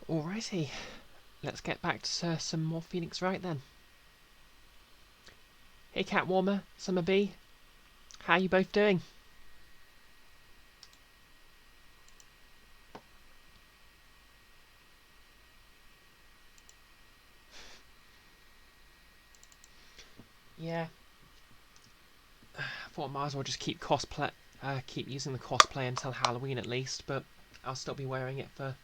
Alrighty, let's get back to some more Phoenix Wright then. Hey Catwarmer, Summer Bee, how you both doing? Yeah, I thought I might as well just keep keep using the cosplay until Halloween at least, but I'll still be wearing it for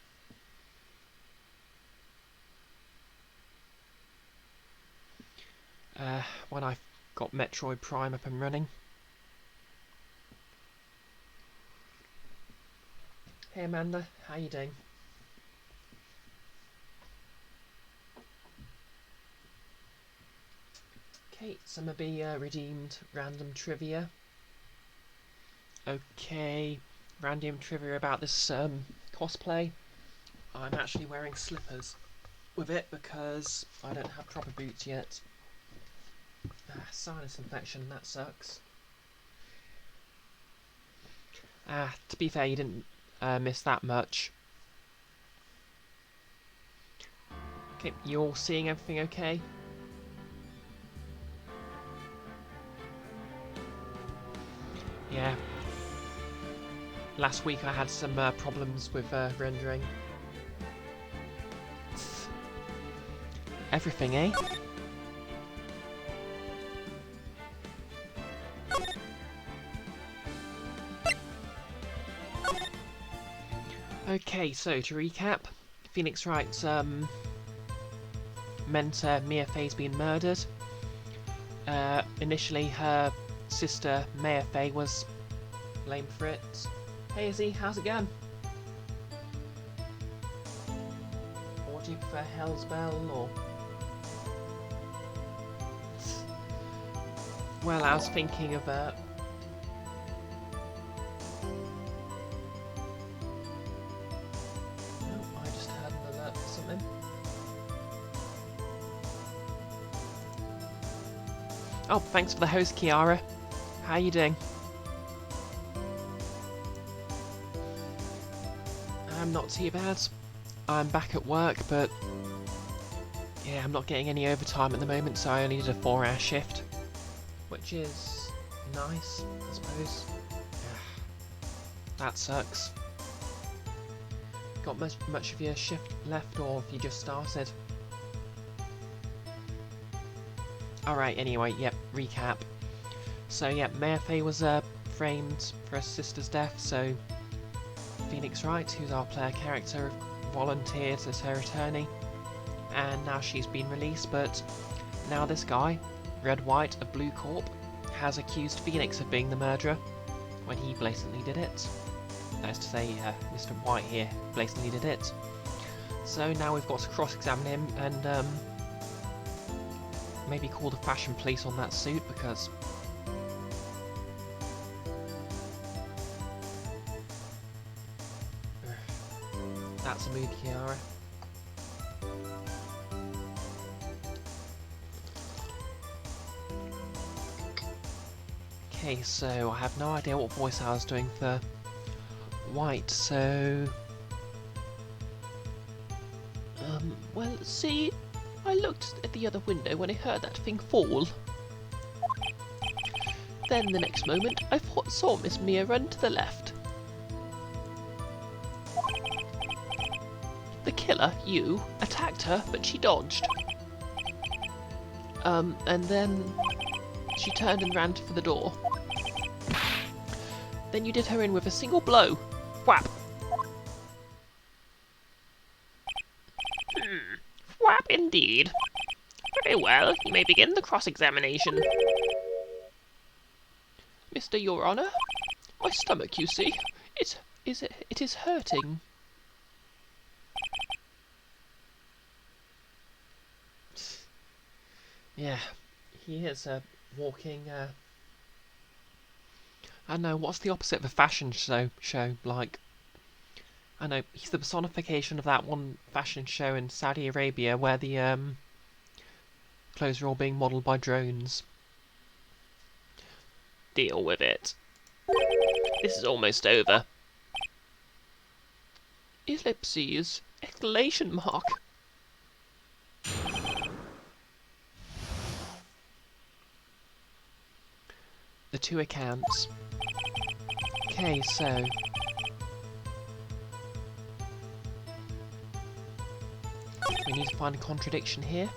when I've got Metroid Prime up and running. Hey Amanda, how you doing? Okay, Summer Bee redeemed random trivia. Okay, random trivia about this cosplay. I'm actually wearing slippers with it because I don't have proper boots yet. Sinus infection, that sucks. To be fair, you didn't miss that much. Okay, you all seeing everything okay? Yeah. Last week I had some problems with rendering. Everything, eh? Okay, so to recap, Phoenix Wright's mentor Mia Fey's been murdered. Initially, her sister Maya Fey was blamed for it. Hey Izzy, how's it going? Or do you prefer Hell's Bell, or... Well, I was thinking of oh, I just heard an alert for something. Oh, thanks for the host, Kiara. How you doing? I'm not too bad. I'm back at work, but yeah, I'm not getting any overtime at the moment, so I only did a 4-hour shift, which is nice, I suppose. That sucks. Got much of your shift left, or have you just started? Alright, anyway, yep, recap. So, yeah, Maya Fey was framed for her sister's death, so Phoenix Wright, who's our player character, volunteered as her attorney, and now she's been released, but now this guy, Red White of Blue Corp, has accused Phoenix of being the murderer, when he blatantly did it. That is to say, Mr. White here blatantly did it. So now we've got to cross-examine him, and maybe call the fashion police on that suit, because that's a mood, Kiara. Okay, so I have no idea what voice I was doing for White, so... well, see, I looked at the other window when I heard that thing fall. Then the next moment, I saw Miss Mia run to the left. The killer, you, attacked her, but she dodged. And then she turned and ran for the door. Then you did her in with a single blow. Whap! Whap indeed. Very well, you may begin the cross-examination. Mr. Your Honour, my stomach, you see, it is hurting. Yeah, he is walking. I don't know, what's the opposite of a fashion show? Like, I know he's the personification of that one fashion show in Saudi Arabia where the clothes are all being modelled by drones. Deal with it. This is almost over. Ellipses. Exclamation mark! The two accounts. Okay, so... we need to find a contradiction here.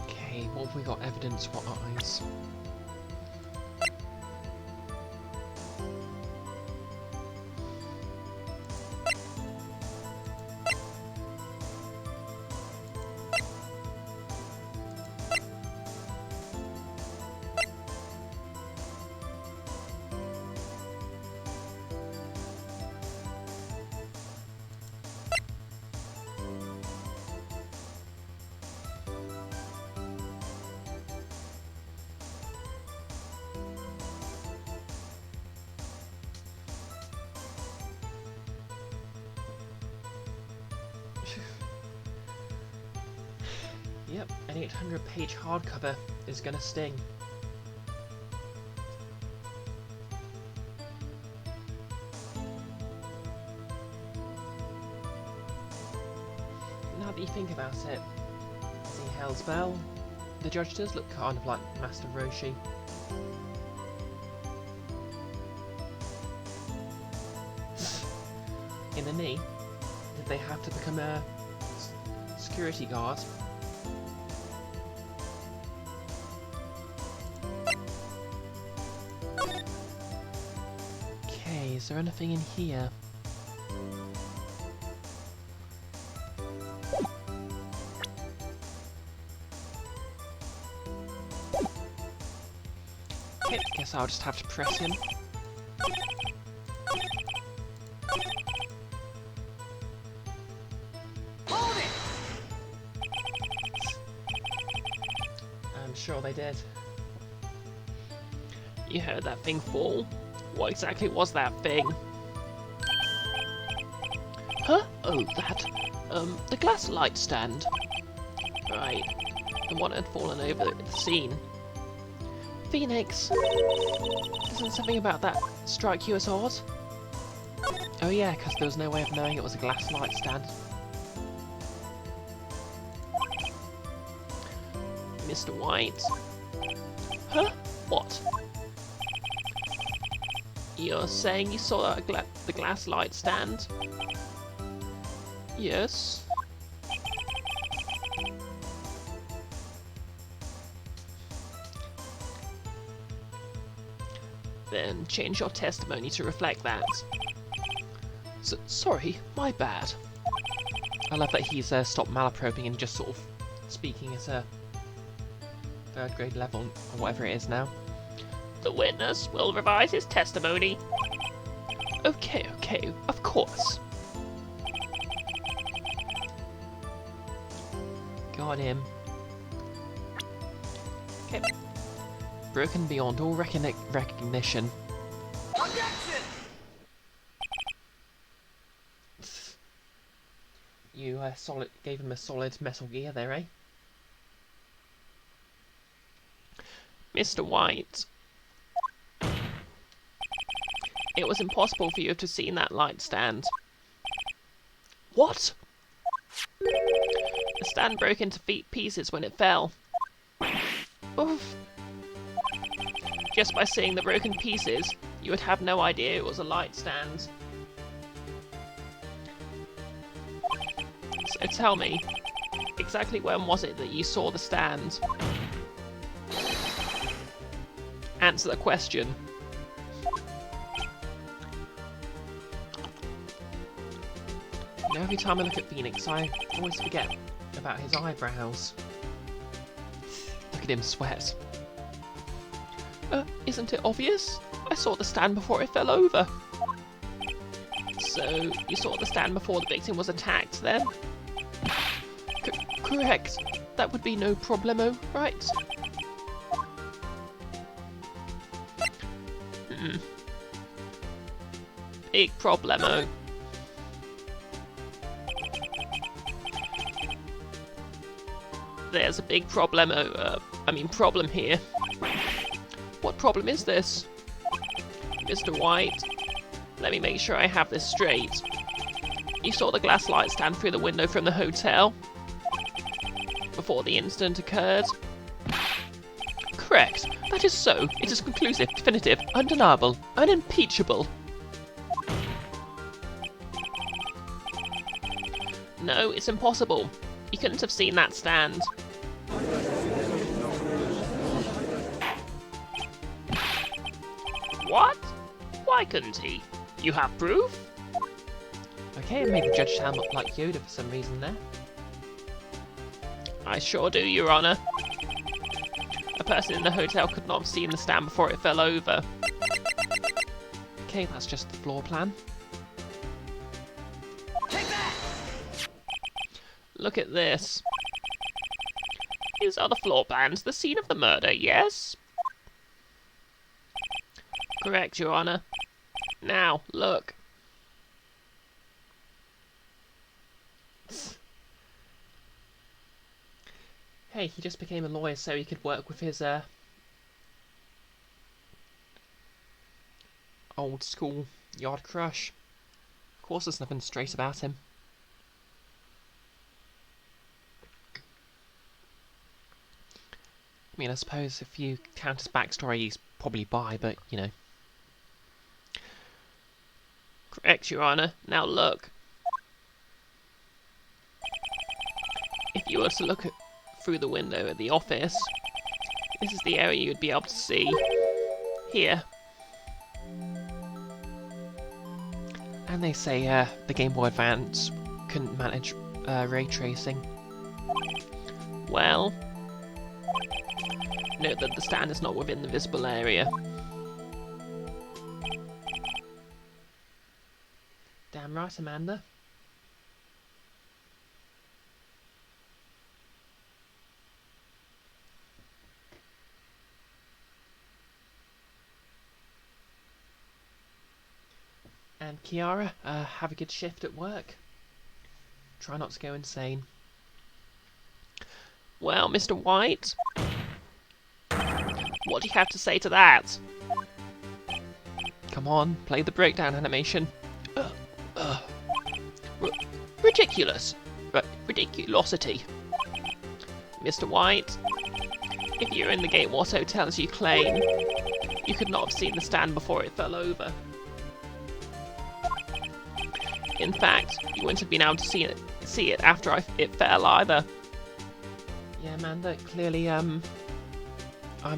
Okay, what have we got evidence-wise? Yep, an 800-page hardcover is gonna sting. Now that you think about it, see Hell's Bell, the judge does look kind of like Master Roshi. In the knee, did they have to become a security guard? Okay, is there anything in here? Okay, guess I'll just have to press him. Hold it! I'm sure they did. You heard that thing fall? What exactly was that thing? Huh? Oh, that. The glass light stand. Right. The one that had fallen over the scene. Phoenix! Doesn't something about that strike you as odd? Oh yeah, because there was no way of knowing it was a glass light stand. Mr. White. Huh? What? You're saying you saw the glass light stand? Yes. Then change your testimony to reflect that. Sorry, my bad. I love that he's stopped malaproping and just sort of speaking at a 3rd grade level, or whatever it is now. The witness will revise his testimony. Okay, of course. Got him. Okay. Broken beyond all recognition. Objection! You gave him a solid Metal Gear there, eh? Mr. White. It was impossible for you to have seen that light stand. What? The stand broke into pieces when it fell. Oof. Just by seeing the broken pieces, you would have no idea it was a light stand. So tell me, exactly when was it that you saw the stand? Answer the question. You know, every time I look at Phoenix, I always forget about his eyebrows. Look at him sweat. Isn't it obvious? I saw the stand before it fell over. So, you saw the stand before the victim was attacked, then? Correct. That would be no problemo, right? Big problemo. There's a big problemo, problem here. What problem is this? Mr. White, let me make sure I have this straight. You saw the glass light stand through the window from the hotel before the incident occurred? Correct. That is so. It is conclusive, definitive, undeniable, unimpeachable. No, it's impossible. You couldn't have seen that stand. What? Why couldn't he? You have proof? Okay, it made the judge sound like Yoda for some reason there. I sure do, Your Honour. A person in the hotel could not have seen the stand before it fell over. Okay, that's just the floor plan. Take that! Look at this. These are the floor plans, the scene of the murder, yes? Correct, Your Honour. Now, look. Hey, he just became a lawyer so he could work with his, old school yard crush. Of course there's nothing straight about him. I mean, I suppose if you count his backstory, he's probably bi, but, you know. Correct, Your Honour. Now look. If you were to look through the window at the office, this is the area you'd be able to see. Here. And they say the Game Boy Advance couldn't manage ray tracing. Well, note that the stand is not within the visible area. Damn right, Amanda. And Kiara, have a good shift at work. Try not to go insane. Well, Mr. White, what do you have to say to that? Come on, play the breakdown animation. Ridiculous. Ridiculosity. Mr. White, if you're in the Gatewatch Hotel as you claim, you could not have seen the stand before it fell over. In fact, you wouldn't have been able to see it after it fell either. Yeah, Amanda, clearly, I'm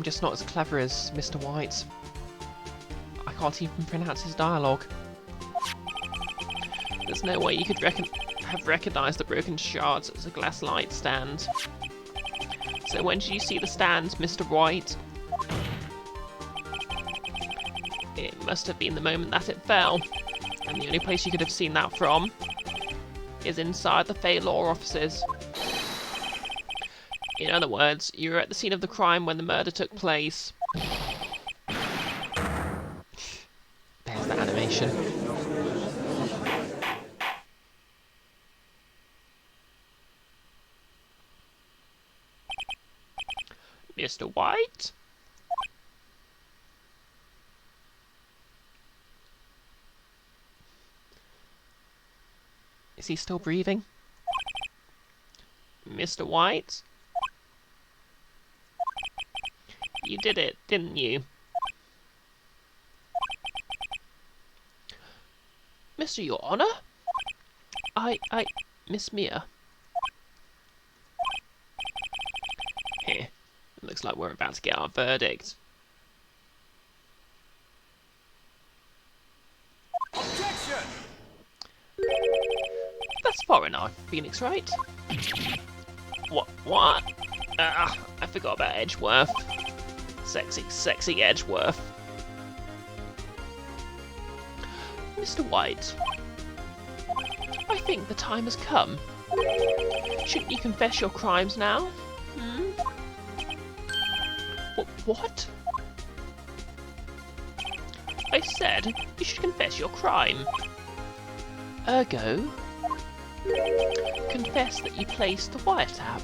just not as clever as Mr. White. I can't even pronounce his dialogue. There's no way you could have recognised the broken shards as a glass light stand. So when did you see the stand, Mr. White? It must have been the moment that it fell. And the only place you could have seen that from is inside the Fey Law offices. In other words, you were at the scene of the crime when the murder took place. There's the animation. Mr. White? Is he still breathing? Mr. White? You did it, didn't you? Mr. Your Honour? Miss Mia. Here, it looks like we're about to get our verdict. Objection! That's far enough, Phoenix, right? What? I forgot about Edgeworth. Sexy Edgeworth. Mr. White, I think the time has come. Shouldn't you confess your crimes now? What? I said you should confess your crime. Ergo, confess that you placed the wiretap.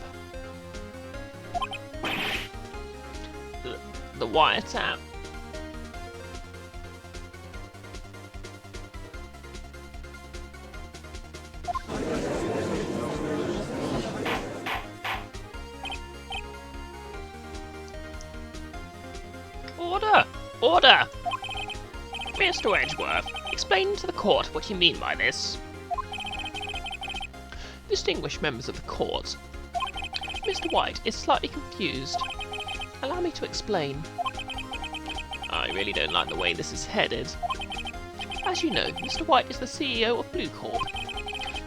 The wiretap Order! Order! Mr. Edgeworth, explain to the court what you mean by this. Distinguished members of the court, Mr. White is slightly confused. Allow me to explain. I really don't like the way this is headed. As you know, Mr. White is the CEO of Blue Corp.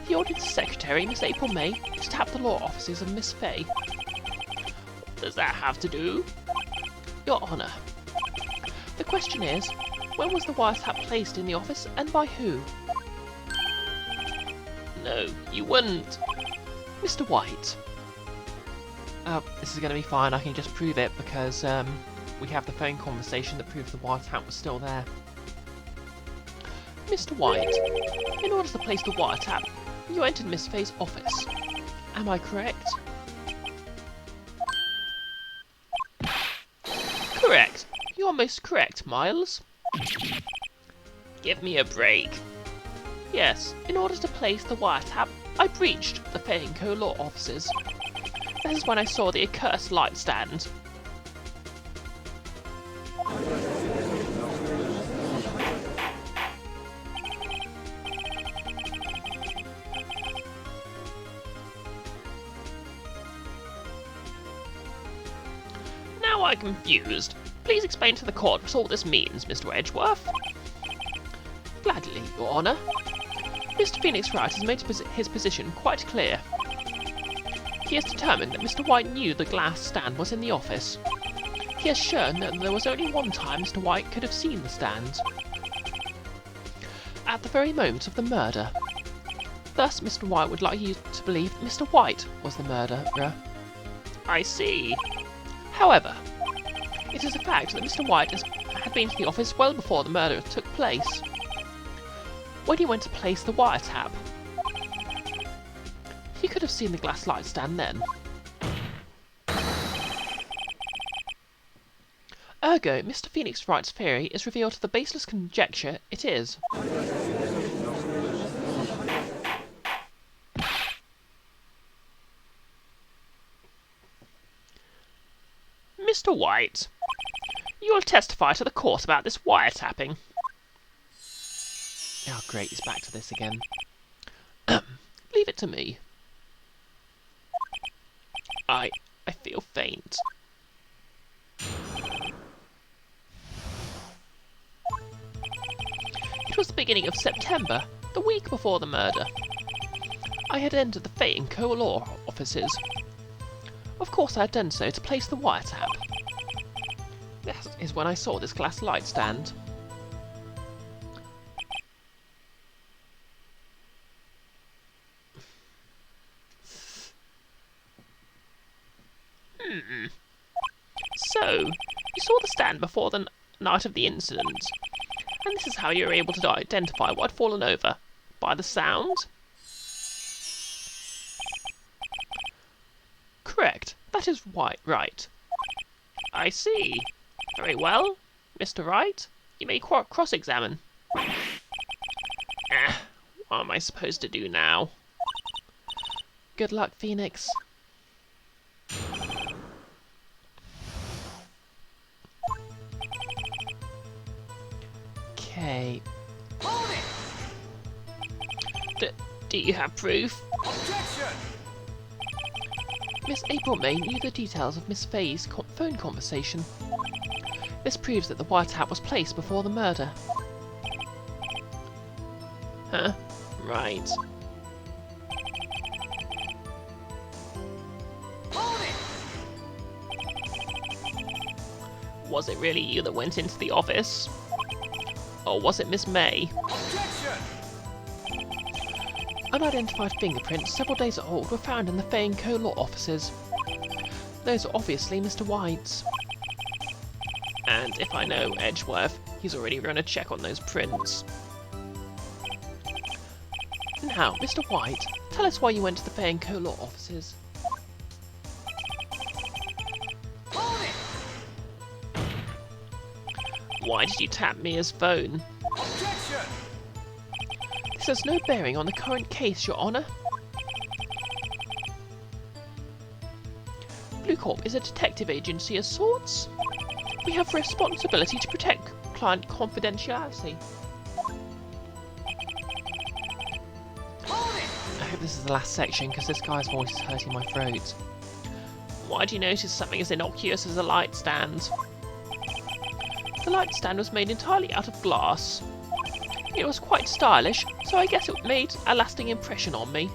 He ordered his secretary, Miss April May, to tap the law offices of Miss Fay. What does that have to do? Your Honour, the question is, when was the wiretap placed in the office and by who? No, you wouldn't. Mr. White. This is going to be fine, I can just prove it because we have the phone conversation that proves the wiretap was still there. Mr. White, in order to place the wiretap, you entered Miss Fay's office. Am I correct? Correct. You're most correct, Miles. Give me a break. Yes, in order to place the wiretap, I breached the Fay & Co. law offices. That is when I saw the accursed light stand. Now I'm confused. Please explain to the court what all this means, Mr. Edgeworth. Gladly, Your Honour. Mr. Phoenix Wright has made his position quite clear. He has determined that Mr. White knew the glass stand was in the office. He has shown that there was only one time Mr. White could have seen the stand. At the very moment of the murder. Thus, Mr. White would like you to believe that Mr. White was the murderer. I see. However, it is a fact that Mr. White had been to the office well before the murder took place. When he went to place the wiretap, he could have seen the glass light stand then. Ergo, Mr. Phoenix Wright's theory is revealed to the baseless conjecture it is. Mr. White, you will testify to the court about this wiretapping. Oh great, he's back to this again. Leave it to me. I feel faint. It was the beginning of September, the week before the murder. I had entered the Fay & Co. law offices. Of course I had done so to place the wiretap. That is when I saw this glass light stand. So, you saw the stand before the night of the incident, and this is how you were able to identify what had fallen over. By the sound? Correct. That is right. I see. Very well. Mr. Wright, you may cross-examine. What am I supposed to do now? Good luck, Phoenix. Okay. Do you have proof? Objection! Miss April May knew the details of Miss Fay's phone conversation. This proves that the wiretap was placed before the murder. Huh? Right. Was it really you that went into the office? Or was it Miss May? Objection! Unidentified fingerprints several days old were found in the Fay & Co. law offices. Those are obviously Mr. White's. And if I know Edgeworth, he's already run a check on those prints. Now, Mr. White, tell us why you went to the Fay & Co. law offices. Why did you tap Mia's phone? Objection! This has no bearing on the current case, Your Honour. Blue Corp is a detective agency of sorts. We have a responsibility to protect client confidentiality. I hope this is the last section, because this guy's voice is hurting my throat. Why do you notice something as innocuous as a light stand? The light stand was made entirely out of glass. It was quite stylish, so I guess it made a lasting impression on me.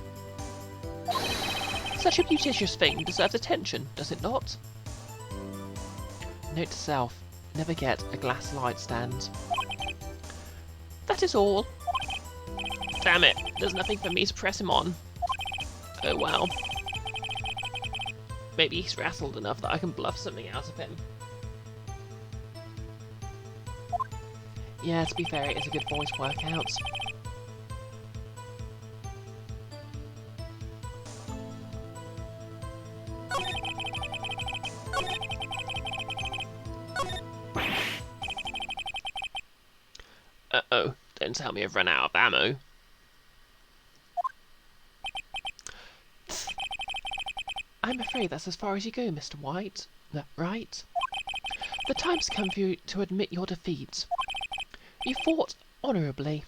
Such a beauticious thing deserves attention, does it not? Note to self, never get a glass light stand. That is all. Damn it, there's nothing for me to press him on. Oh well. Maybe he's rattled enough that I can bluff something out of him. Yeah, to be fair, it is a good voice workout. Uh-oh, don't tell me I've run out of ammo. I'm afraid that's as far as you go, Mr. White. Right? The time's come for you to admit your defeat. You fought honourably.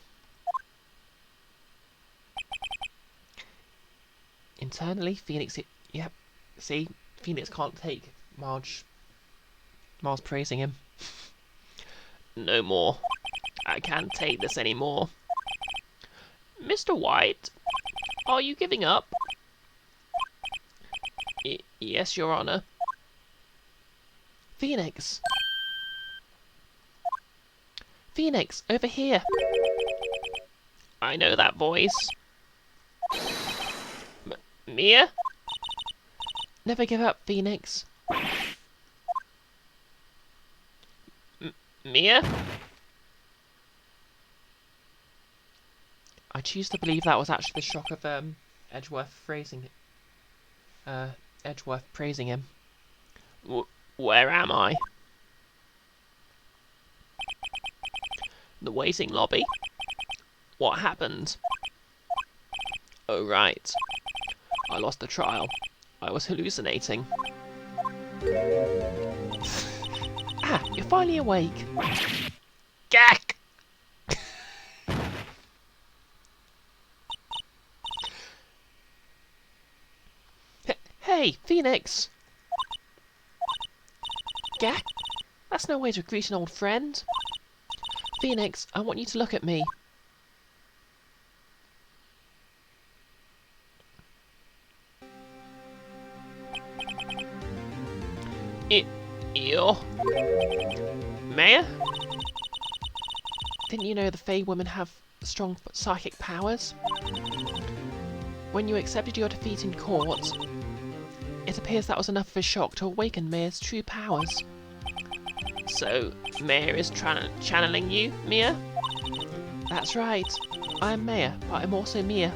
Internally, Phoenix... Yep. See? Phoenix can't take Miles praising him. No more. I can't take this anymore. Mr. White, are you giving up? Yes, Your Honor. Phoenix! Phoenix, over here! I know that voice. Mia? Never give up, Phoenix. Mia? I choose to believe that was actually the shock of Edgeworth praising him. Where am I? The waiting lobby? What happened? Oh right. I lost the trial. I was hallucinating. Ah, you're finally awake. Gak! Hey, Phoenix! Gak? That's no way to greet an old friend. Phoenix, I want you to look at me. Ew. Mayor? Didn't you know the Fey women have strong psychic powers? When you accepted your defeat in court, it appears that was enough of a shock to awaken Mayor's true powers. So, Mayor is channeling you, Mia? That's right. I'm Mayor, but I'm also Mia.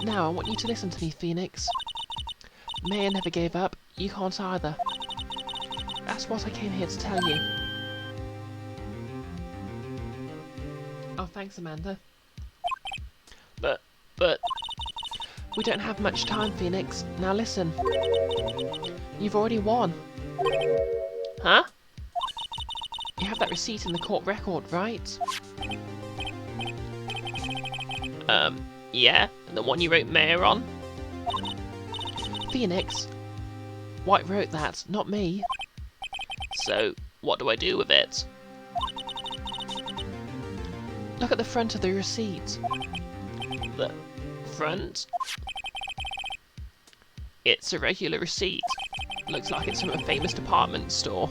Now I want you to listen to me, Phoenix. Mayor never gave up. You can't either. That's what I came here to tell you. Oh, thanks, Amanda. But... We don't have much time, Phoenix. Now listen. You've already won. Huh? You have that receipt in the court record, right? Yeah? The one you wrote Mayor on? Phoenix. White wrote that, not me. So, what do I do with it? Look at the front of the receipt. The front? It's a regular receipt. Looks like it's from a famous department store.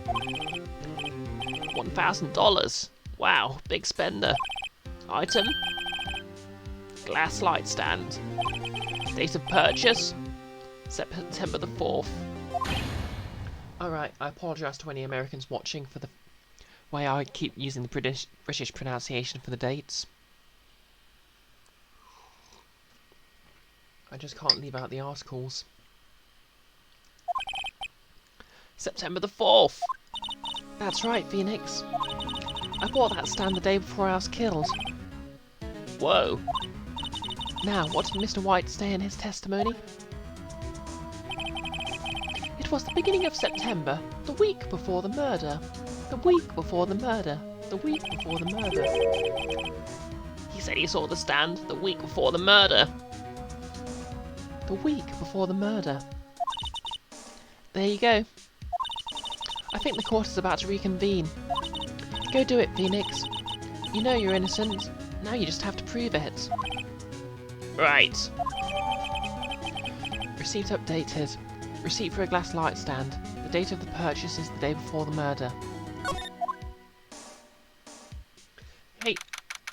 $1,000. Wow, big spender. Item? Glass light stand. Date of purchase? September the 4th. Alright, I apologise to any Americans watching for the way I keep using the British pronunciation for the dates. I just can't leave out the articles. September the 4th. That's right, Phoenix. I bought that stand the day before I was killed. Whoa. Now, what did Mr. White say in his testimony? It It was the beginning of September, the week before the murder. The week before the murder. The week before the murder. He said he saw the stand the week before the murder. The week before the murder. There you go. I think the court is about to reconvene. Go do it, Phoenix. You know you're innocent. Now you just have to prove it. Right. Receipt updated. Receipt for a glass light stand. The date of the purchase is the day before the murder. Hey.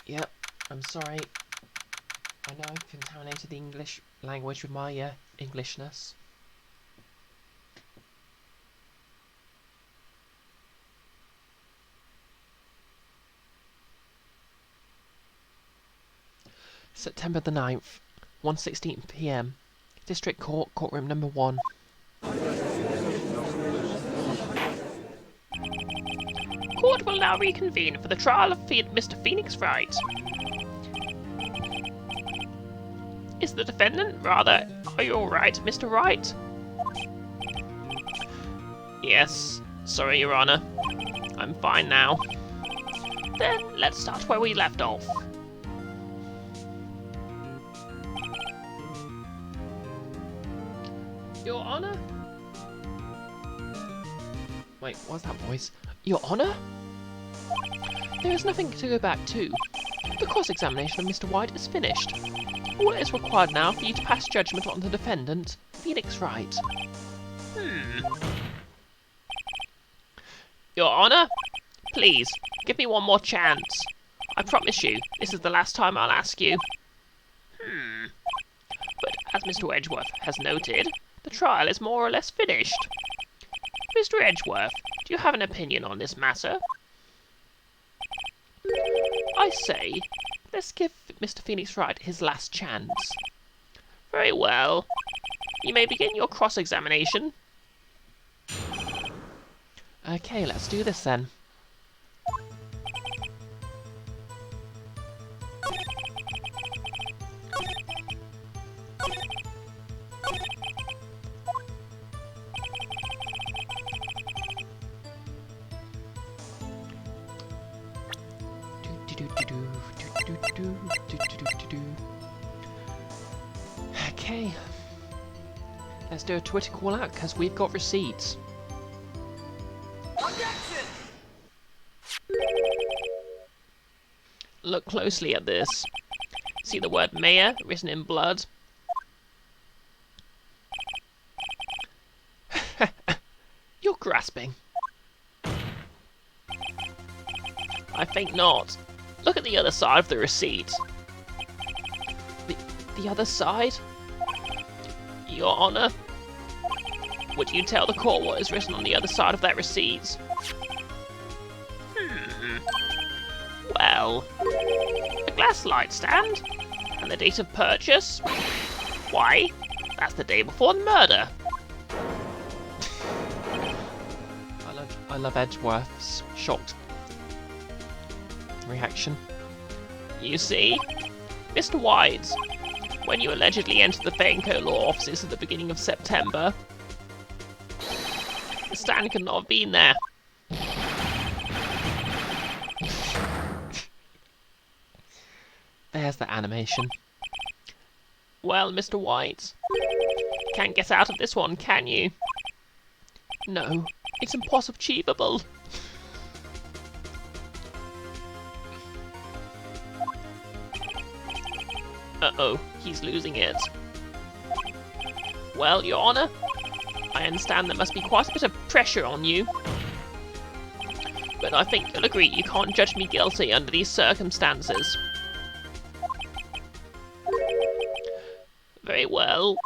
Yep, I'm sorry. I know I've contaminated the English language with my Englishness. September the 9th, 1:16 PM. District Court, Courtroom Number 1. Court will now reconvene for the trial of Mr. Phoenix Wright. Is the defendant, rather, are you alright, Mr. Wright? Yes, sorry, Your Honour. I'm fine now. Then, let's start where we left off. Your Honour? Wait, what's that voice? Your Honour? There is nothing to go back to. The cross-examination of Mr. White is finished. All that is required now for you to pass judgment on the defendant, Phoenix Wright. Your Honour? Please, give me one more chance. I promise you, this is the last time I'll ask you. But as Mr. Edgeworth has noted, the trial is more or less finished. Mr. Edgeworth, do you have an opinion on this matter? I say, let's give Mr. Phoenix Wright his last chance. Very well. You may begin your cross-examination. Okay, let's do this then. Okay, let's do a Twitter call out because we've got receipts. Objection! Look closely at this. See the word mayor written in blood? You're grasping. I think not. Look at the other side of the receipt. The other side? Your Honour, would you tell the court what is written on the other side of that receipt? Well, a glass light stand, and the date of purchase? Why, that's the day before the murder. I love Edgeworth's shocked reaction. You see, Mr. White, when you allegedly entered the Fenco law offices at the beginning of September, the stand could not have been there. There's the animation. Well, Mr. White, can't get out of this one, can you? No, it's impossible achievable. Uh-oh, he's losing it. Well, Your Honour, I understand there must be quite a bit of pressure on you. But I think you'll agree you can't judge me guilty under these circumstances. Very well.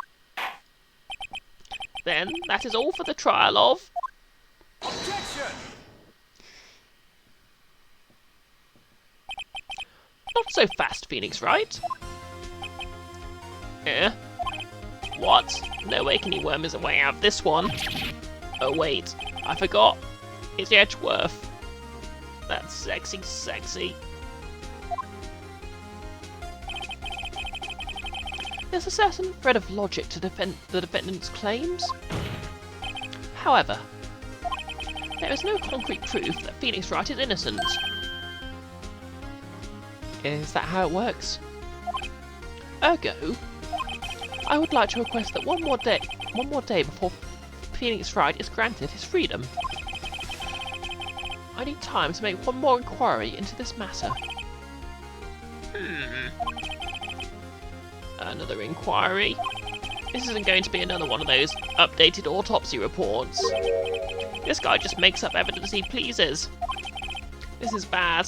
Then, that is all for the trial of... Objection! Not so fast, Phoenix Wright. What? No way can he worm his way out of this one. Oh wait, I forgot. It's Edgeworth. That's sexy. There's a certain thread of logic to defend the defendant's claims. However, there is no concrete proof that Phoenix Wright is innocent. Is that how it works? Ergo, I would like to request that one more day before Phoenix Wright is granted his freedom. I need time to make one more inquiry into this matter. Another inquiry? This isn't going to be another one of those updated autopsy reports. This guy just makes up evidence he pleases. This is bad.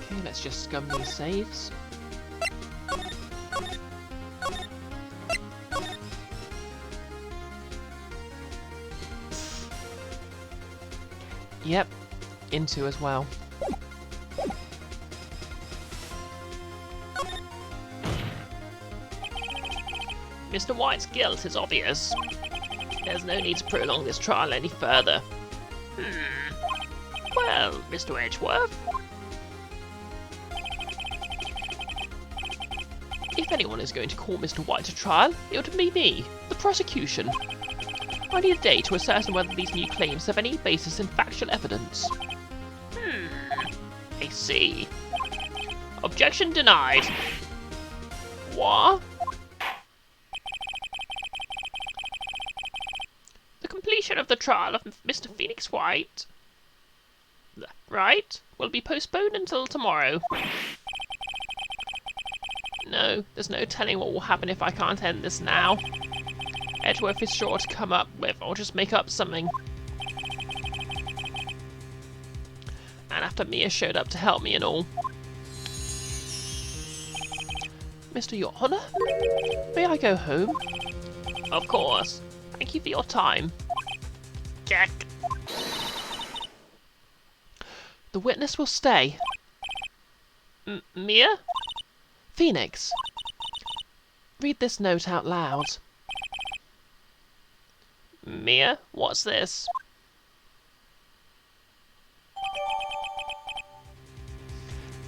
Okay, let's just scum these saves. Yep, into as well. Mr. White's guilt is obvious. There's no need to prolong this trial any further. Well, Mr. Edgeworth, if anyone is going to call Mr. White to trial, it would be me, the prosecution. I need a day to ascertain whether these new claims have any basis in factual evidence. I see. Objection denied. What? The completion of the trial of Mr. Phoenix White, right, will be postponed until tomorrow. No, there's no telling what will happen if I can't end this now. Edgeworth is sure to come up with, or just make up something. And after Mia showed up to help me and all. Mr. Your Honour, may I go home? Of course. Thank you for your time. Jack. The witness will stay. Mia? Phoenix, read this note out loud. Mia, what's this?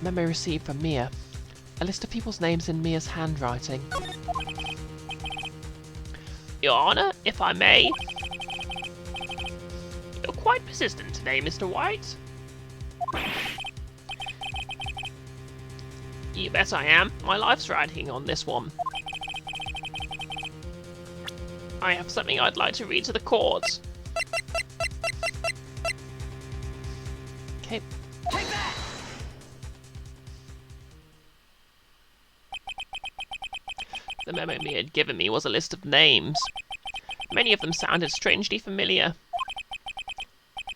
Memo received from Mia. A list of people's names in Mia's handwriting. Your Honour, if I may. You're quite persistent today, Mr. White. You bet I am. My life's riding on this one. I have something I'd like to read to the court. Okay. Take that! The memo Mia had given me was a list of names. Many of them sounded strangely familiar.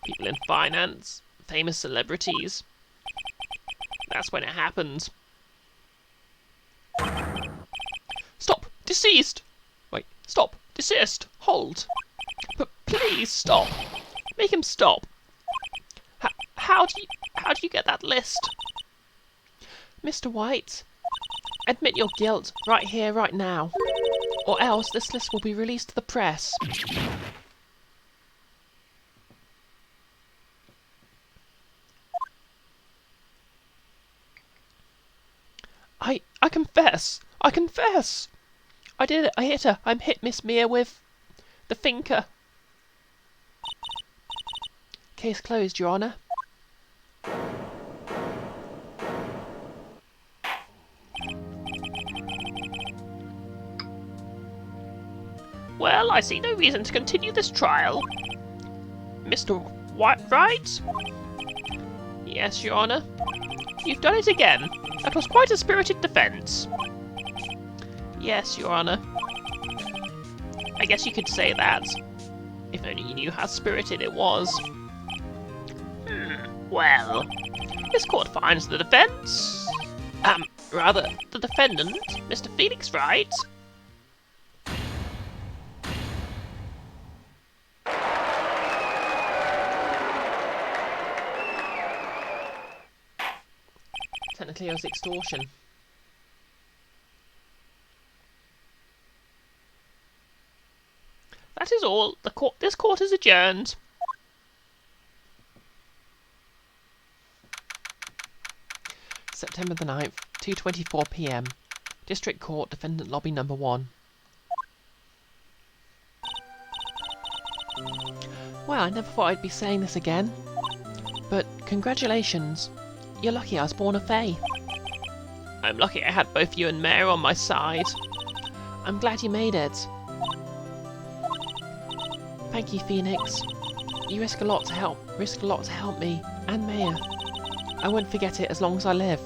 People in finance, famous celebrities. That's when it happened. Stop! Deceased! Wait, stop! Desist! Hold! But please stop! Make him stop! How do you get that list? Mr. White, admit your guilt right here, right now. Or else this list will be released to the press. I confess! I confess! I did it! I hit her! I hit Miss Mia with the finger. Case closed, Your Honour. Well, I see no reason to continue this trial. Mr. White, right? Yes, Your Honour. You've done it again. That was quite a spirited defence. Yes, Your Honour. I guess you could say that. If only you knew how spirited it was. Well, this court finds the defence... rather, the defendant, Mr. Phoenix Wright... Technically it was extortion. That is all. This court is adjourned. September the 9th, 2:24 PM. District Court, Defendant Lobby Number 1. Well, I never thought I'd be saying this again. But congratulations. You're lucky I was born a Fae. I'm lucky I had both you and Mare on my side. I'm glad you made it. Thank you, Phoenix. You risk a lot to help me and Maya. I won't forget it as long as I live.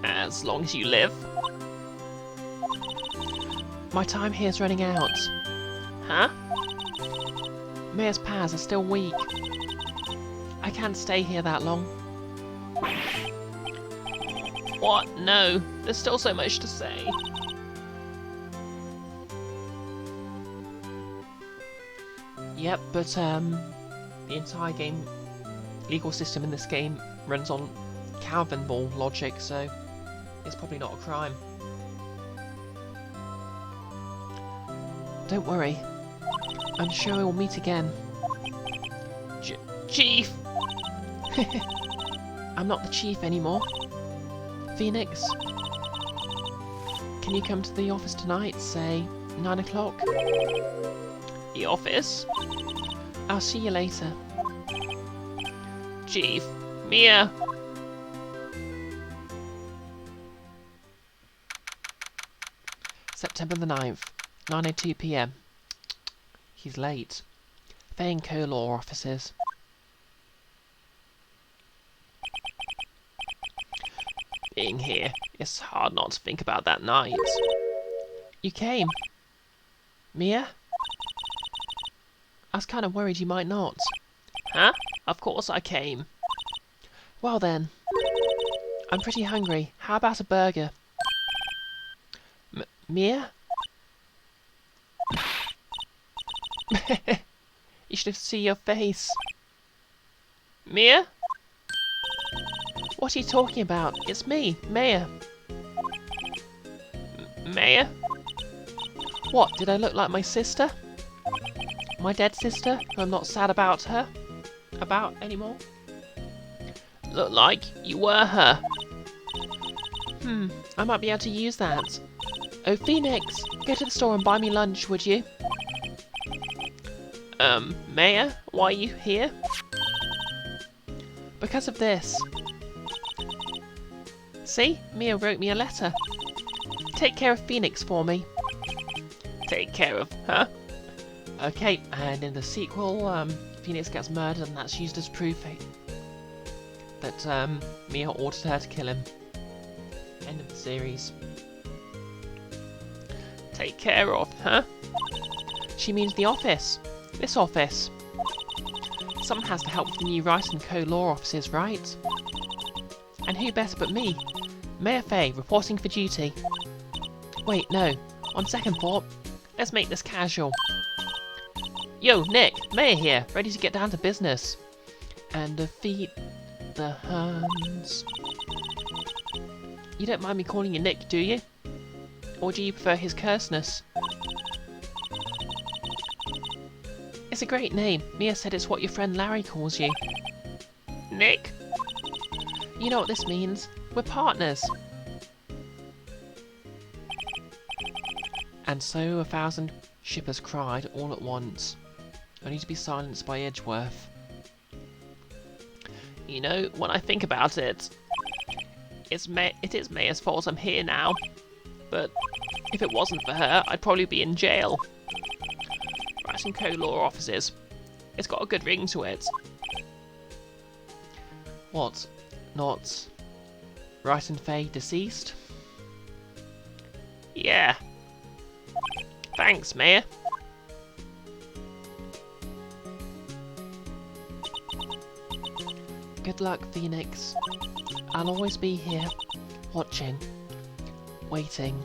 As long as you live? My time here's running out. Huh? Maya's powers are still weak. I can't stay here that long. What? No. There's still so much to say. Yep, but the entire game legal system in this game runs on Calvin ball logic, so it's probably not a crime. Don't worry. I'm sure we'll meet again. Chief! I'm not the chief anymore. Phoenix, can you come to the office tonight, say 9 o'clock? The office? I'll see you later. Chief, Mia! September the 9th, 9:02 PM. He's late. Fae and Co-Law offices. Being here, it's hard not to think about that night. You came. Mia? I was kind of worried you might not. Huh? Of course I came. Well then. I'm pretty hungry. How about a burger? Mia? You should have seen your face. Mia? What are you talking about? It's me, Maya. Maya? What, did I look like my sister? My dead sister, who I'm not sad about her? About anymore? Look like you were her. I might be able to use that. Oh, Phoenix, go to the store and buy me lunch, would you? Maya, why are you here? Because of this. See? Mia wrote me a letter. Take care of Phoenix for me. Take care of her? Okay, and in the sequel, Phoenix gets murdered and that's used as proof that Mia ordered her to kill him. End of the series. Take care of, huh? She means the office. This office. Someone has to help with the new Rice and Co-Law offices, right? And who better but me? Mayor Faye, reporting for duty. Wait, no. On second thought, let's make this casual. Yo, Nick, Mayor here, ready to get down to business. And defeat the Huns. You don't mind me calling you Nick, do you? Or do you prefer his curseness? It's a great name. Mia said it's what your friend Larry calls you. Nick? You know what this means. We're partners. And so 1,000 shippers cried all at once, only to be silenced by Edgeworth. You know, when I think about it, it is Maya's fault I'm here now. But if it wasn't for her, I'd probably be in jail. Rice and Co-Law offices. It's got a good ring to it. What? Not Rice and Faye deceased? Yeah. Thanks, Mayor. Good luck, Phoenix. I'll always be here, watching, waiting.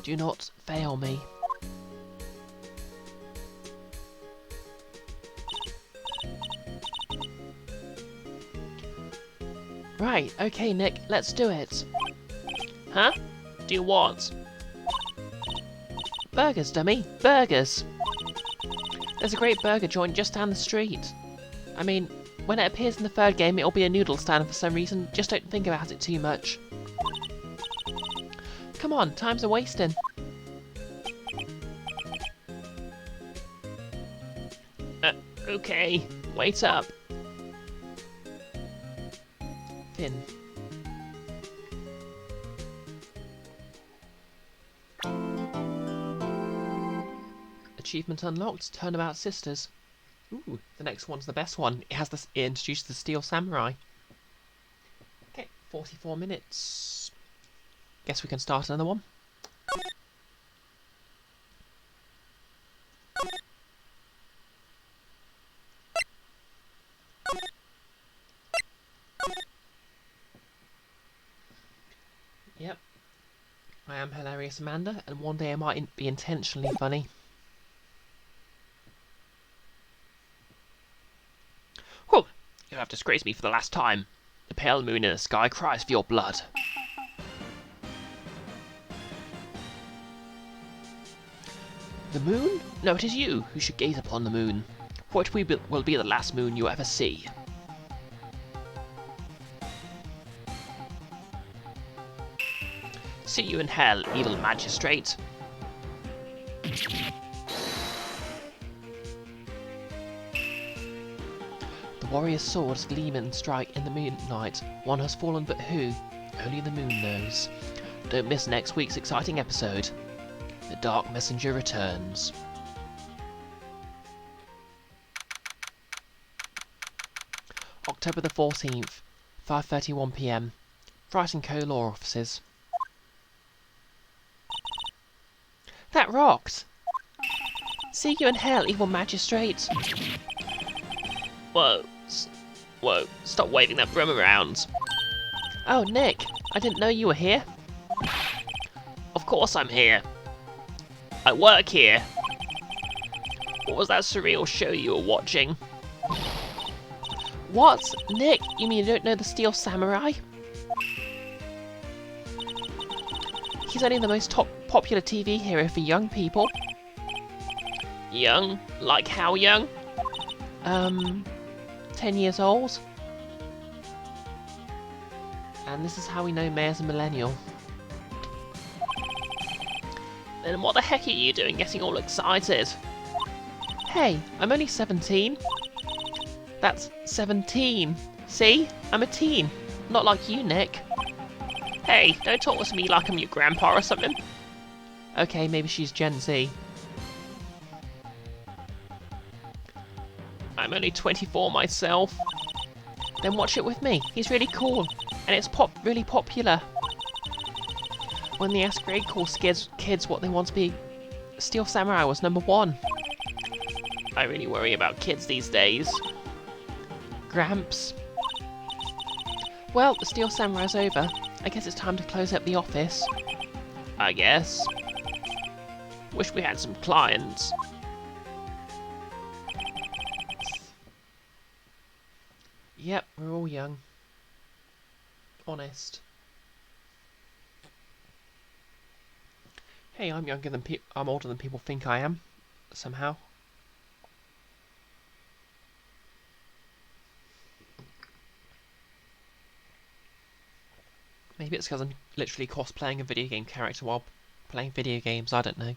Do not fail me. Right, okay, Nick, let's do it. Huh? Do what? Burgers, dummy, burgers! There's a great burger joint just down the street. I mean, when it appears in the third game, it'll be a noodle stand for some reason. Just don't think about it too much. Come on, time's a wasting. Okay, wait up. Finn. Achievement unlocked. Turnabout Sisters. Ooh, the next one's the best one. It introduces the Steel Samurai. Okay, 44 minutes. Guess we can start another one. Yep. I am Hilarious Amanda, and one day I might be intentionally funny. Whew, you have disgraced me for the last time. The pale moon in the sky cries for your blood. The moon? No, it is you who should gaze upon the moon, for it will be the last moon you ever see. See you in hell, evil magistrate. The warrior's swords gleam and strike in the moonlight. One has fallen, but who? Only the moon knows. Don't miss next week's exciting episode. The Dark Messenger returns. October the 14th, 5:31 p.m. Bright & Co. Law Offices. That rocked! See you in hell, evil magistrate! Whoa, stop waving that broom around. Oh, Nick, I didn't know you were here. Of course I'm here. I work here. What was that surreal show you were watching? What? Nick, you mean you don't know the Steel Samurai? He's only the most popular TV hero for young people. Young? Like how young? 10 years old. And this is how we know May's a millennial. Then what the heck are you doing getting all excited? Hey, I'm only 17. That's 17. See? I'm a teen. Not like you, Nick. Hey, don't talk to me like I'm your grandpa or something. Okay, maybe she's Gen Z. I'm only 24 myself. Then watch it with me. He's really cool. And it's really popular. When the S grade calls kids what they want to be, Steel Samurai was #1. I really worry about kids these days. Gramps. Well, the Steel Samurai's over. I guess it's time to close up the office. I guess. Wish we had some clients. Yep, we're all young. Honest. Hey, I'm younger than I'm older than people think I am. Somehow. Maybe it's because I'm literally cosplaying a video game character while playing video games, I don't know.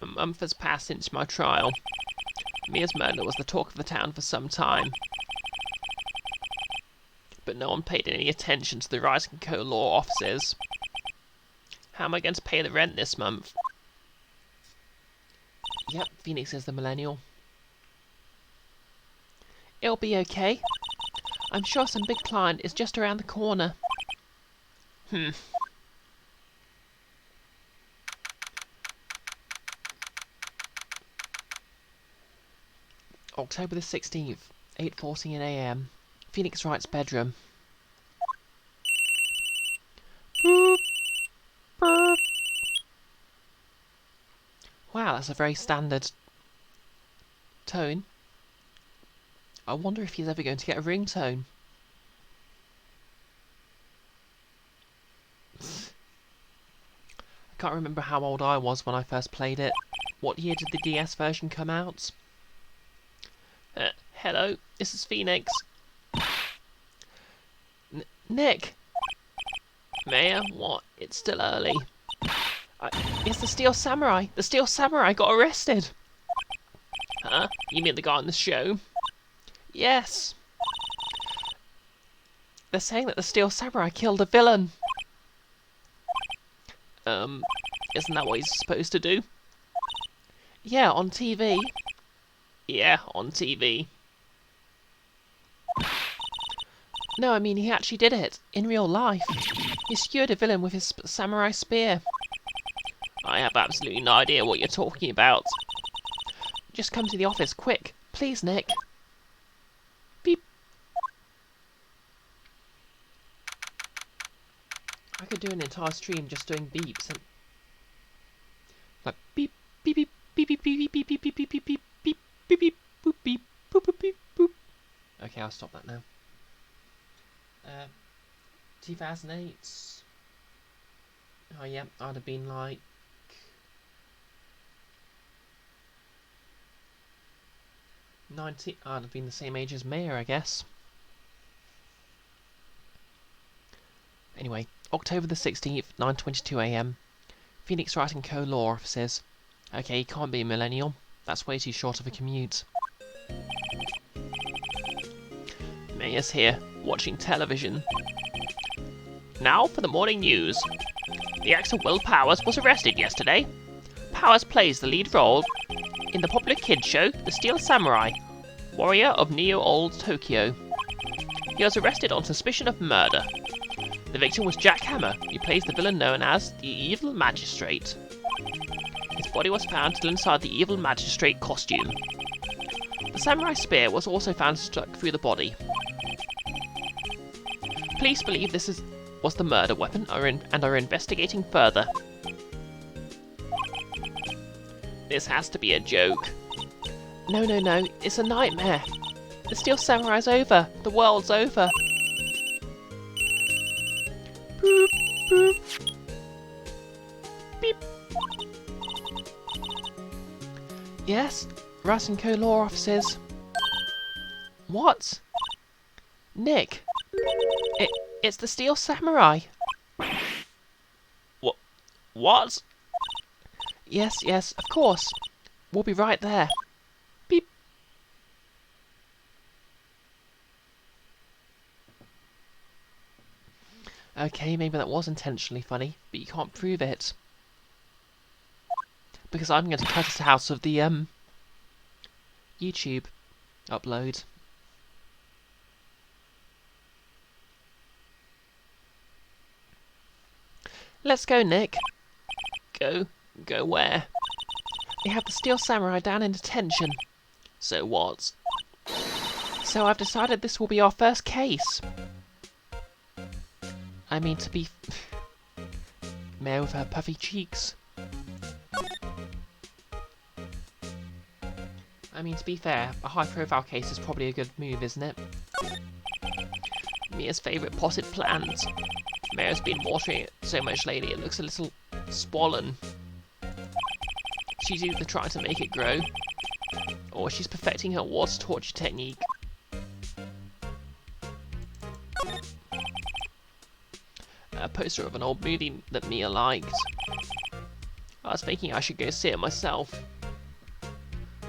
A month has passed since my trial. Mia's murder was the talk of the town for some time. But no one paid any attention to the Rising Co law offices. How am I going to pay the rent this month? Yep, Phoenix is the millennial. It'll be okay. I'm sure some big client is just around the corner. October the 16th, 8:14 a.m. Phoenix Wright's bedroom. Boop, boop. Wow, that's a very standard tone. I wonder if he's ever going to get a ringtone. I can't remember how old I was when I first played it. What year did the DS version come out? Hello, this is Phoenix. Nick! Maya, what? It's still early. It's the Steel Samurai! The Steel Samurai got arrested! Huh? You mean the guy on the show? Yes. They're saying that the Steel Samurai killed a villain. Isn't that what he's supposed to do? Yeah, on TV. Yeah, on TV. No, I mean, he actually did it, in real life. He skewered a villain with his samurai spear. I have absolutely no idea what you're talking about. Just come to the office, quick. Please, Nick. Beep. I could do an entire stream just doing beeps and... like beep, beep, beep, beep, beep, beep, beep, beep, beep, beep, beep, beep, beep, beep, beep, boop, beep, boop, boop, beep, boop. Okay, I'll stop that now. 2008. Oh yeah, I'd have been like... I'd have been the same age as Maya, I guess. Anyway, October the 16th, 9:22 AM. Phoenix Wright & Co. law offices. Okay, he can't be a millennial. That's way too short of a commute. Maya's here, watching television. Now for the morning news. The actor Will Powers was arrested yesterday. Powers plays the lead role in the popular kids show The Steel Samurai, Warrior of Neo-Old Tokyo. He was arrested on suspicion of murder. The victim was Jack Hammer, who plays the villain known as the Evil Magistrate. His body was found still inside the Evil Magistrate costume. The samurai spear was also found stuck through the body. Police believe this was the murder weapon and are investigating further. This has to be a joke. No, no, no, it's a nightmare. The Steel Samurai's over. The world's over. Boop, boop. Beep. Yes, Wright & Co. law offices. What? Nick? It's the Steel Samurai. What? Yes, yes, of course. We'll be right there. Beep. Okay, maybe that was intentionally funny, but you can't prove it. Because I'm going to cut it out of the, YouTube upload. Let's go, Nick. Go where? We have the Steel Samurai down in detention. So what? So I've decided this will be our first case. I mean, to be... Mare with her puffy cheeks. I mean, to be fair, a high-profile case is probably a good move, isn't it? Mia's favourite potted plant. Mare's been watering it so much lately it looks a little swollen. She's either trying to make it grow, or she's perfecting her water torture technique. A poster of an old movie that Mia liked. I was thinking I should go see it myself.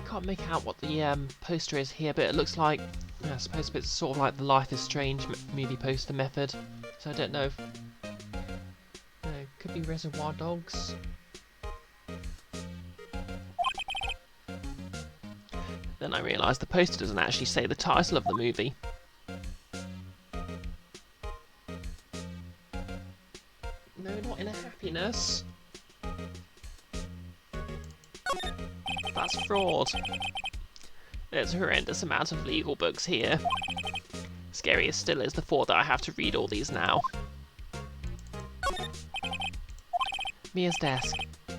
Can't make out what the poster is here, but it looks like, I suppose it's sort of like the Life is Strange movie poster method. So I don't know if... could be Reservoir Dogs. Then I realised the poster doesn't actually say the title of the movie. No, not in a happiness. That's fraud. There's a horrendous amount of legal books here. Scary as still is the thought that I have to read all these now. Mia's desk.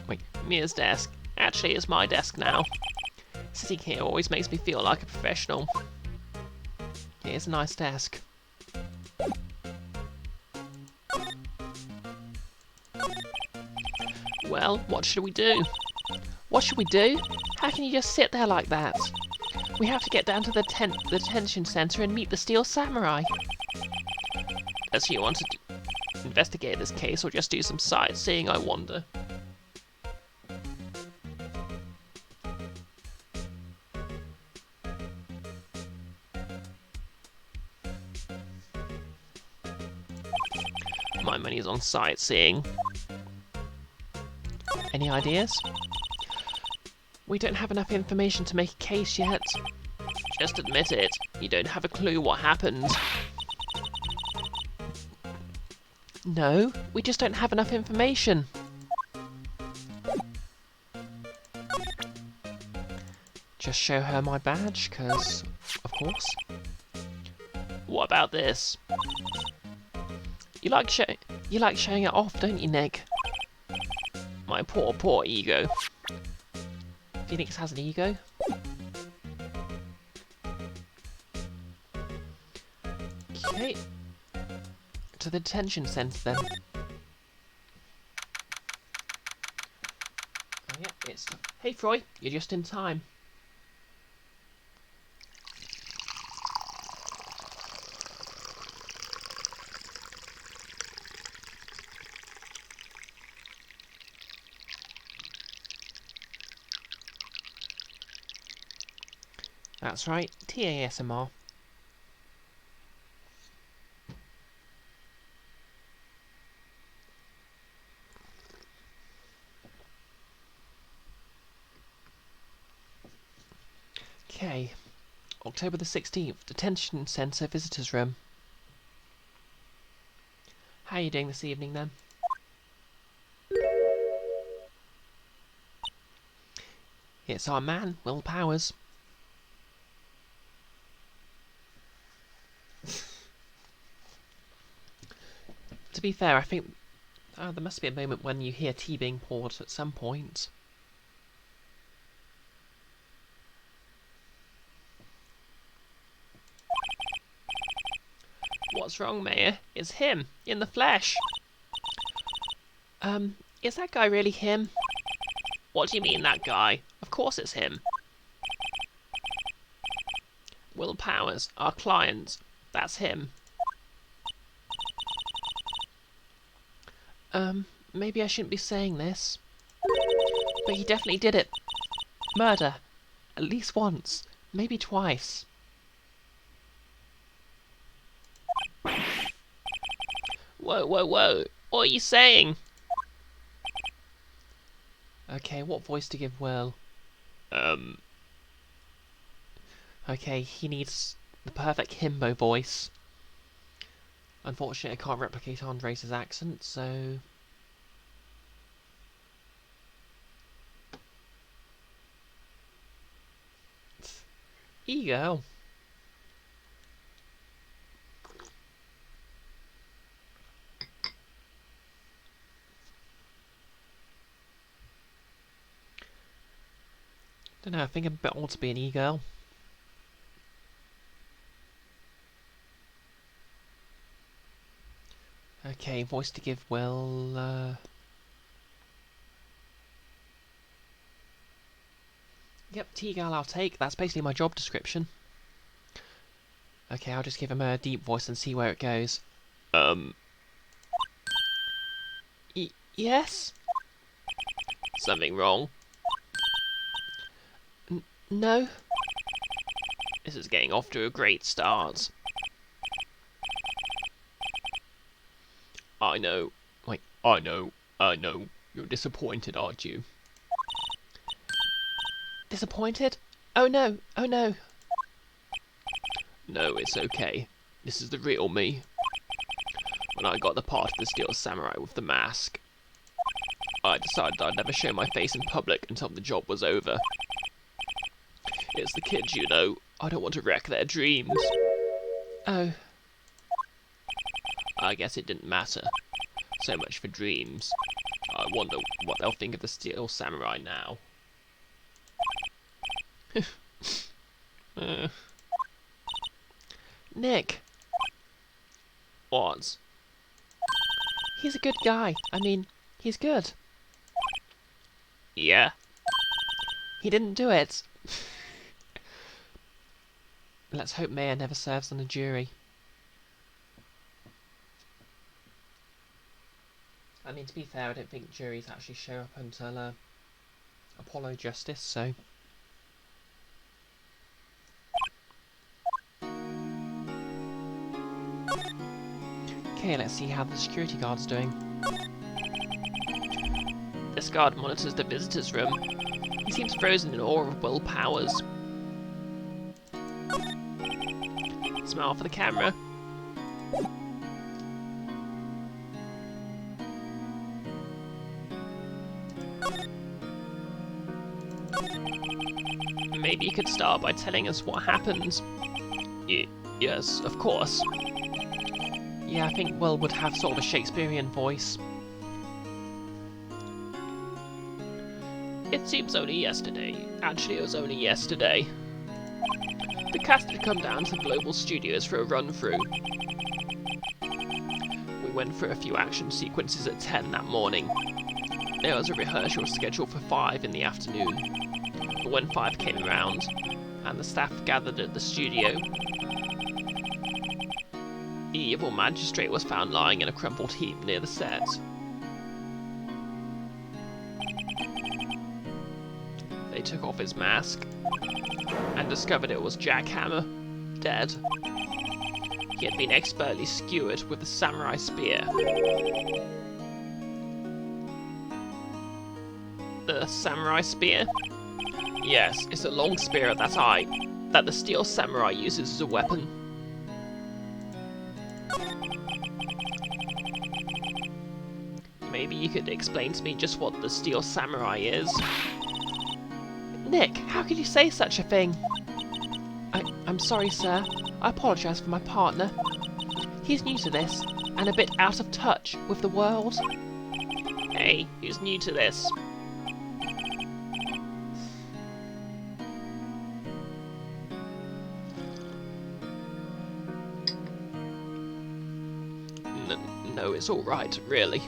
Wait, Mia's desk. Actually, it's my desk now. Sitting here always makes me feel like a professional. Here's a nice desk. Well, what should we do? What should we do? How can you just sit there like that? We have to get down to the detention centre and meet the Steel Samurai. Does you want to investigate this case or just do some sightseeing, I wonder? my money's on sightseeing. Any ideas? We don't have enough information to make a case yet. Just admit it. You don't have a clue what happened. No, we just don't have enough information. Just show her my badge, because, of course. What about this? You like showing it off, don't you, Nick? My poor, poor ego. Phoenix has an ego. Okay. To the detention centre then. Oh yeah, it's... Hey Froy, you're just in time. That's right, TASMR. Okay, October the 16th, Detention Centre Visitors Room. How are you doing this evening then? It's our man, Will Powers. To be fair, I think there must be a moment when you hear tea being poured at some point. What's wrong, Mayor? It's him, in the flesh. Is that guy really him? What do you mean, that guy? Of course it's him. Will Powers, our client. That's him. Maybe I shouldn't be saying this. But he definitely did it. Murder. At least once. Maybe twice. Whoa, whoa, whoa. What are you saying? Okay, what voice to give Will? Okay, he needs the perfect himbo voice. Unfortunately, I can't replicate Andres' accent, so... Ego. Don't know, I think I'm a bit old to be an e-girl. Okay, voice to give Will, Yep, T-Gal I'll take. That's basically my job description. Okay, I'll just give him a deep voice and see where it goes. Yes? Something wrong? No? This is getting off to a great start. I know. Wait. I know. You're disappointed, aren't you? Disappointed? Oh no, oh no. No, it's okay. This is the real me. When I got the part of the Steel Samurai with the mask, I decided I'd never show my face in public until the job was over. It's the kids, you know. I don't want to wreck their dreams. Oh. I guess it didn't matter. So much for dreams. I wonder what they'll think of the Steel Samurai now. Nick. What? He's a good guy. I mean, he's good. Yeah? He didn't do it. Let's hope Maya never serves on a jury. I mean, to be fair, I don't think juries actually show up until Apollo Justice, so... Okay, let's see how the security guard's doing. This guard monitors the visitors' room. He seems frozen in awe of Will powers. Smile for the camera. Maybe you could start by telling us what happened. Yes, of course. Yeah, I think Will would have sort of a Shakespearean voice. It seems only yesterday. Actually, it was only yesterday. The cast had come down to the Global Studios for a run-through. We went through a few action sequences at 10 that morning. There was a rehearsal scheduled for 5 in the afternoon. But when 5 came around, and the staff gathered at the studio, the evil magistrate was found lying in a crumpled heap near the set. They took off his mask and discovered it was Jack Hammer, dead. He had been expertly skewered with a samurai spear. The samurai spear? Yes, it's a long spear that the steel samurai uses as a weapon. Maybe you could explain to me just what the steel samurai is? Nick, how could you say such a thing? I'm sorry, sir. I apologise for my partner. He's new to this, and a bit out of touch with the world. Hey, who's new to this? No, it's alright, really.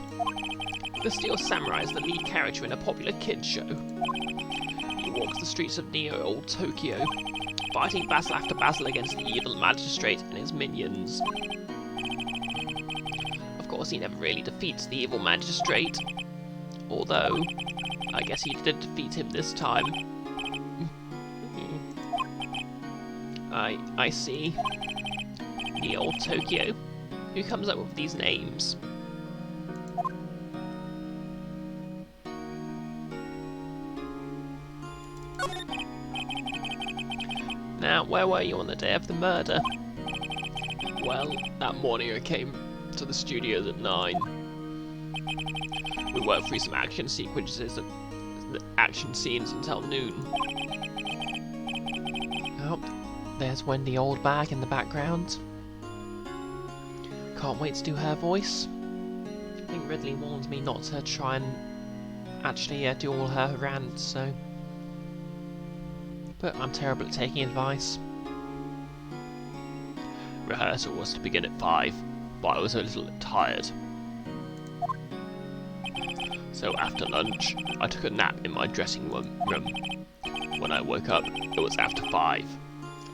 The Steel Samurai is the lead character in a popular kids show. He walks the streets of Neo-Old Tokyo, fighting battle after battle against the evil magistrate and his minions. Of course, he never really defeats the evil magistrate, although I guess he did defeat him this time. I see. Neo-Old Tokyo. Who comes up with these names? Now, where were you on the day of the murder? Well, that morning I came to the studios at 9. We worked through some action sequences and action scenes until noon. Oh, there's Wendy Oldbag in the background. Can't wait to do her voice. I think Ridley warned me not to try and actually do all her rants, so... But I'm terrible at taking advice. Rehearsal was to begin at 5, but I was a little tired. So after lunch, I took a nap in my dressing room. When I woke up, it was after 5.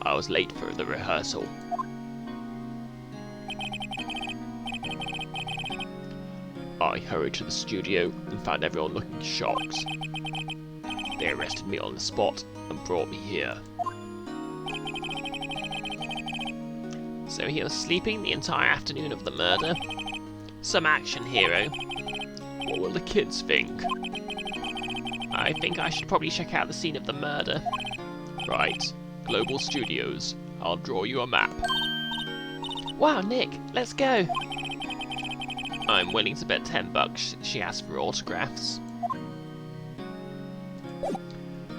I was late for the rehearsal. I hurried to the studio and found everyone looking shocked. They arrested me on the spot and brought me here. So he was sleeping the entire afternoon of the murder? Some action hero. What will the kids think? I think I should probably check out the scene of the murder. Right. Global Studios. I'll draw you a map. Wow, Nick, let's go! I'm willing to bet $10 she asked for autographs.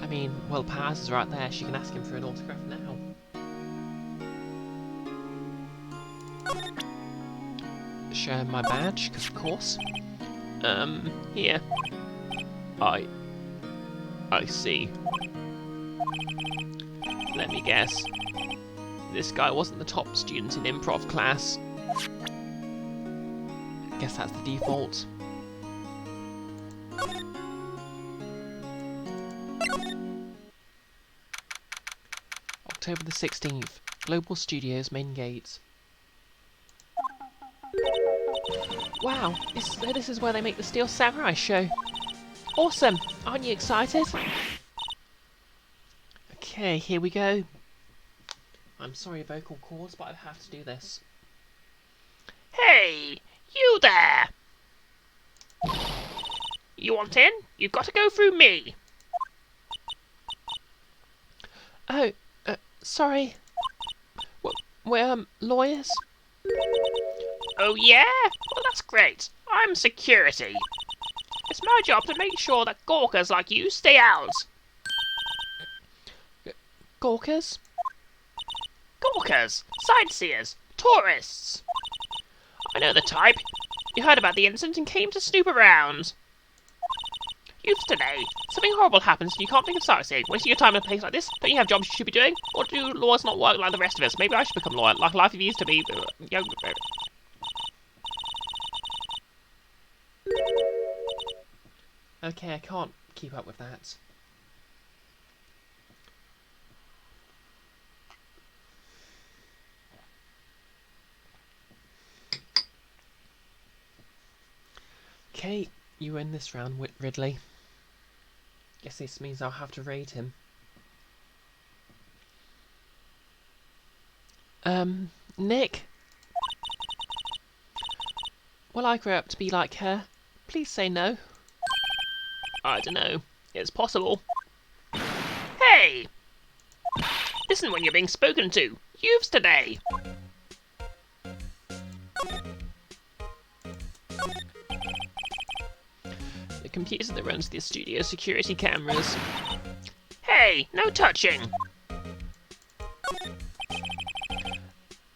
I mean, well, Paz is right there. She can ask him for an autograph now. Show him my badge, because of course. Here. I see. Let me guess. This guy wasn't the top student in improv class. Guess that's the default. October the 16th, Global Studios main gate. Wow, this is where they make the Steel Samurai show. Awesome! Aren't you excited? Okay, here we go. I'm sorry, vocal cords, but I have to do this. Hey, you there! You want in? You've got to go through me. Oh, sorry. We're lawyers. Oh yeah? Well, that's great. I'm security. It's my job to make sure that gawkers like you stay out. Gawkers? Gawkers, sightseers, tourists. I know the type. You heard about the incident and came to snoop around. Youth today. Something horrible happens and you can't think of sightseeing. Wasting your time in a place like this? Don't you have jobs you should be doing? Or do laws not work like the rest of us? Maybe I should become a lawyer, like life used to be. Okay, I can't keep up with that. Okay, you win this round, Ridley. Guess this means I'll have to raid him. Nick? Will I grow up to be like her? Please say no. I don't know. It's possible. Hey! Listen when you're being spoken to. Youths today. The computer that runs the studio security cameras. Hey, no touching.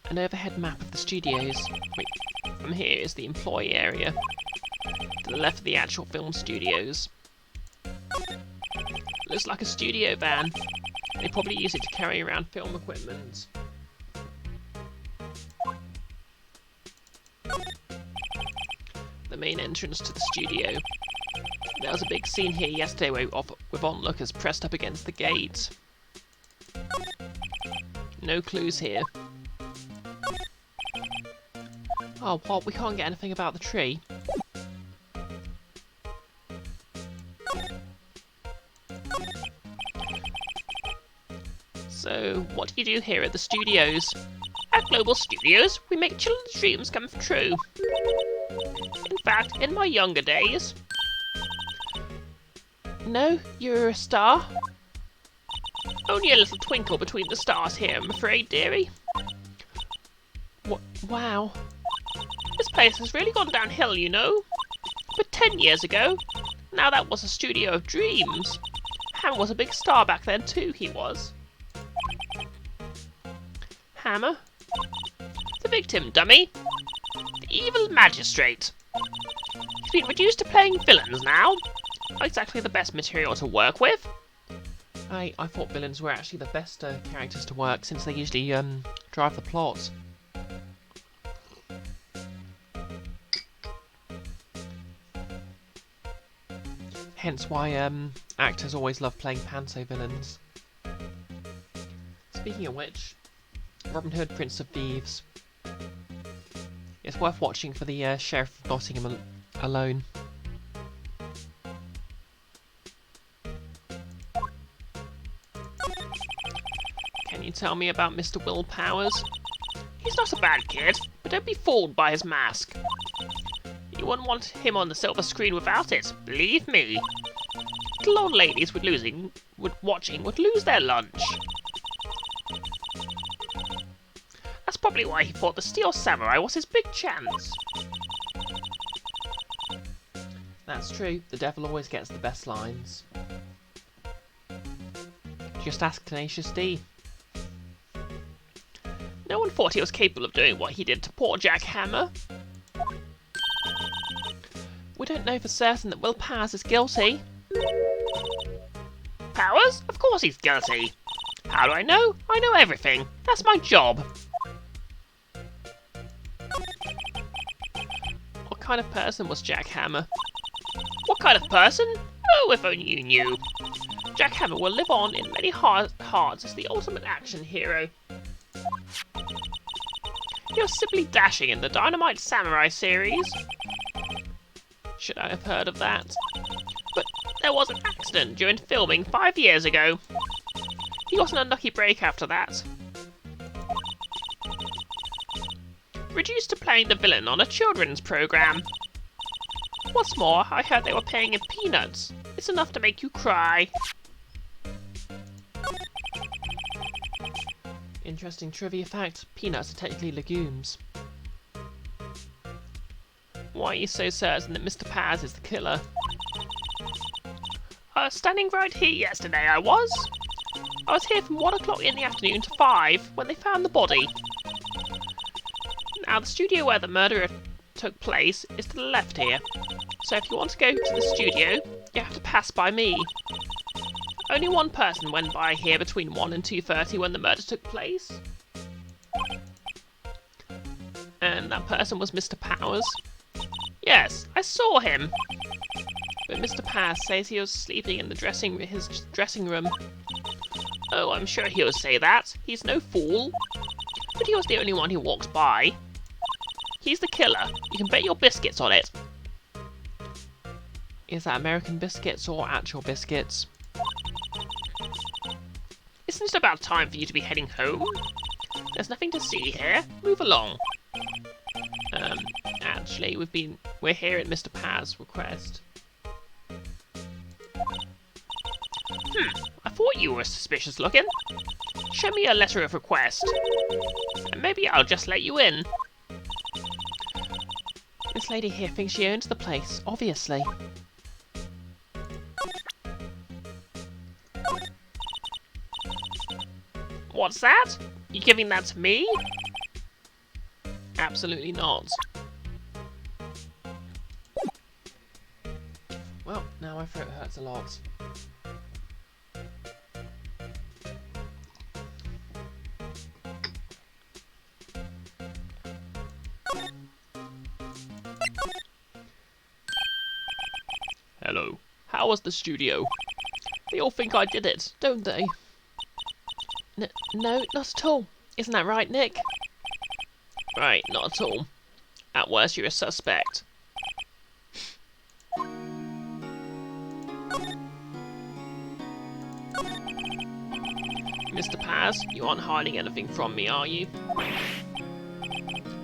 An overhead map of the studios. Wait, from here is the employee area. To the left of the actual film studios. Looks like a studio van. They probably use it to carry around film equipment. The main entrance to the studio. There was a big scene here yesterday with onlookers pressed up against the gate. No clues here. Oh, what? We can't get anything about the tree. So, what do you do here at the studios? At Global Studios, we make children's dreams come true. In fact, in my younger days... No, you're a star? Only a little twinkle between the stars here, I'm afraid, dearie. Wow. This place has really gone downhill, you know. But 10 years ago, now that was a studio of dreams. Hammer was a big star back then too, he was. Hammer? The victim, dummy. The evil magistrate. He's been reduced to playing villains now. Not exactly the best material to work with. I thought villains were actually the best characters to work, since they usually drive the plot. Hence why actors always love playing panto villains. Speaking of which, Robin Hood, Prince of Thieves. It's worth watching for the Sheriff of Nottingham alone. Can you tell me about Mr. Will Powers? He's not a bad kid, but don't be fooled by his mask. You wouldn't want him on the silver screen without it, believe me. Little old ladies would lose their lunch. That's probably why he thought the Steel Samurai was his big chance. That's true, the devil always gets the best lines. Just ask Tenacious D. No one thought he was capable of doing what he did to poor Jack Hammer. We don't know for certain that Will Powers is guilty. Powers? Of course he's guilty. How do I know? I know everything. That's my job. What kind of person was Jack Hammer? What kind of person? Oh, if only you knew. Jack Hammer will live on in many hearts as the ultimate action hero. He was simply dashing in the Dynamite Samurai series. Should I have heard of that? But there was an accident during filming 5 years ago. He got an unlucky break after that. reduced to playing the villain on a children's program. What's more, I heard they were paying in peanuts. It's enough to make you cry. Interesting trivia fact, peanuts are technically legumes. Why are you so certain that Mr. Paz is the killer? Standing right here yesterday, I was. I was here from 1 o'clock in the afternoon to 5 when they found the body. Now, the studio where the murder took place is to the left here. So if you want to go to the studio, you have to pass by me. Only one person went by here between 1 and 2:30 when the murder took place. And that person was Mr. Powers. Yes, I saw him. But Mr. Paz says he was sleeping in his dressing room. Oh, I'm sure he'll say that. He's no fool. But he was the only one who walked by. He's the killer. You can bet your biscuits on it. Is that American biscuits or actual biscuits? Isn't it about time for you to be heading home? There's nothing to see here. Move along. Actually, we're here at Mr. Paz's request. I thought you were suspicious looking. Show me a letter of request, and maybe I'll just let you in. This lady here thinks she owns the place, obviously. What's that? You giving that to me? Absolutely not. Well, now my throat hurts a lot. Hello. How was the studio? They all think I did it, don't they? No, not at all. Isn't that right, Nick? Right, not at all. At worst, you're a suspect. Mr. Paz, you aren't hiding anything from me, are you?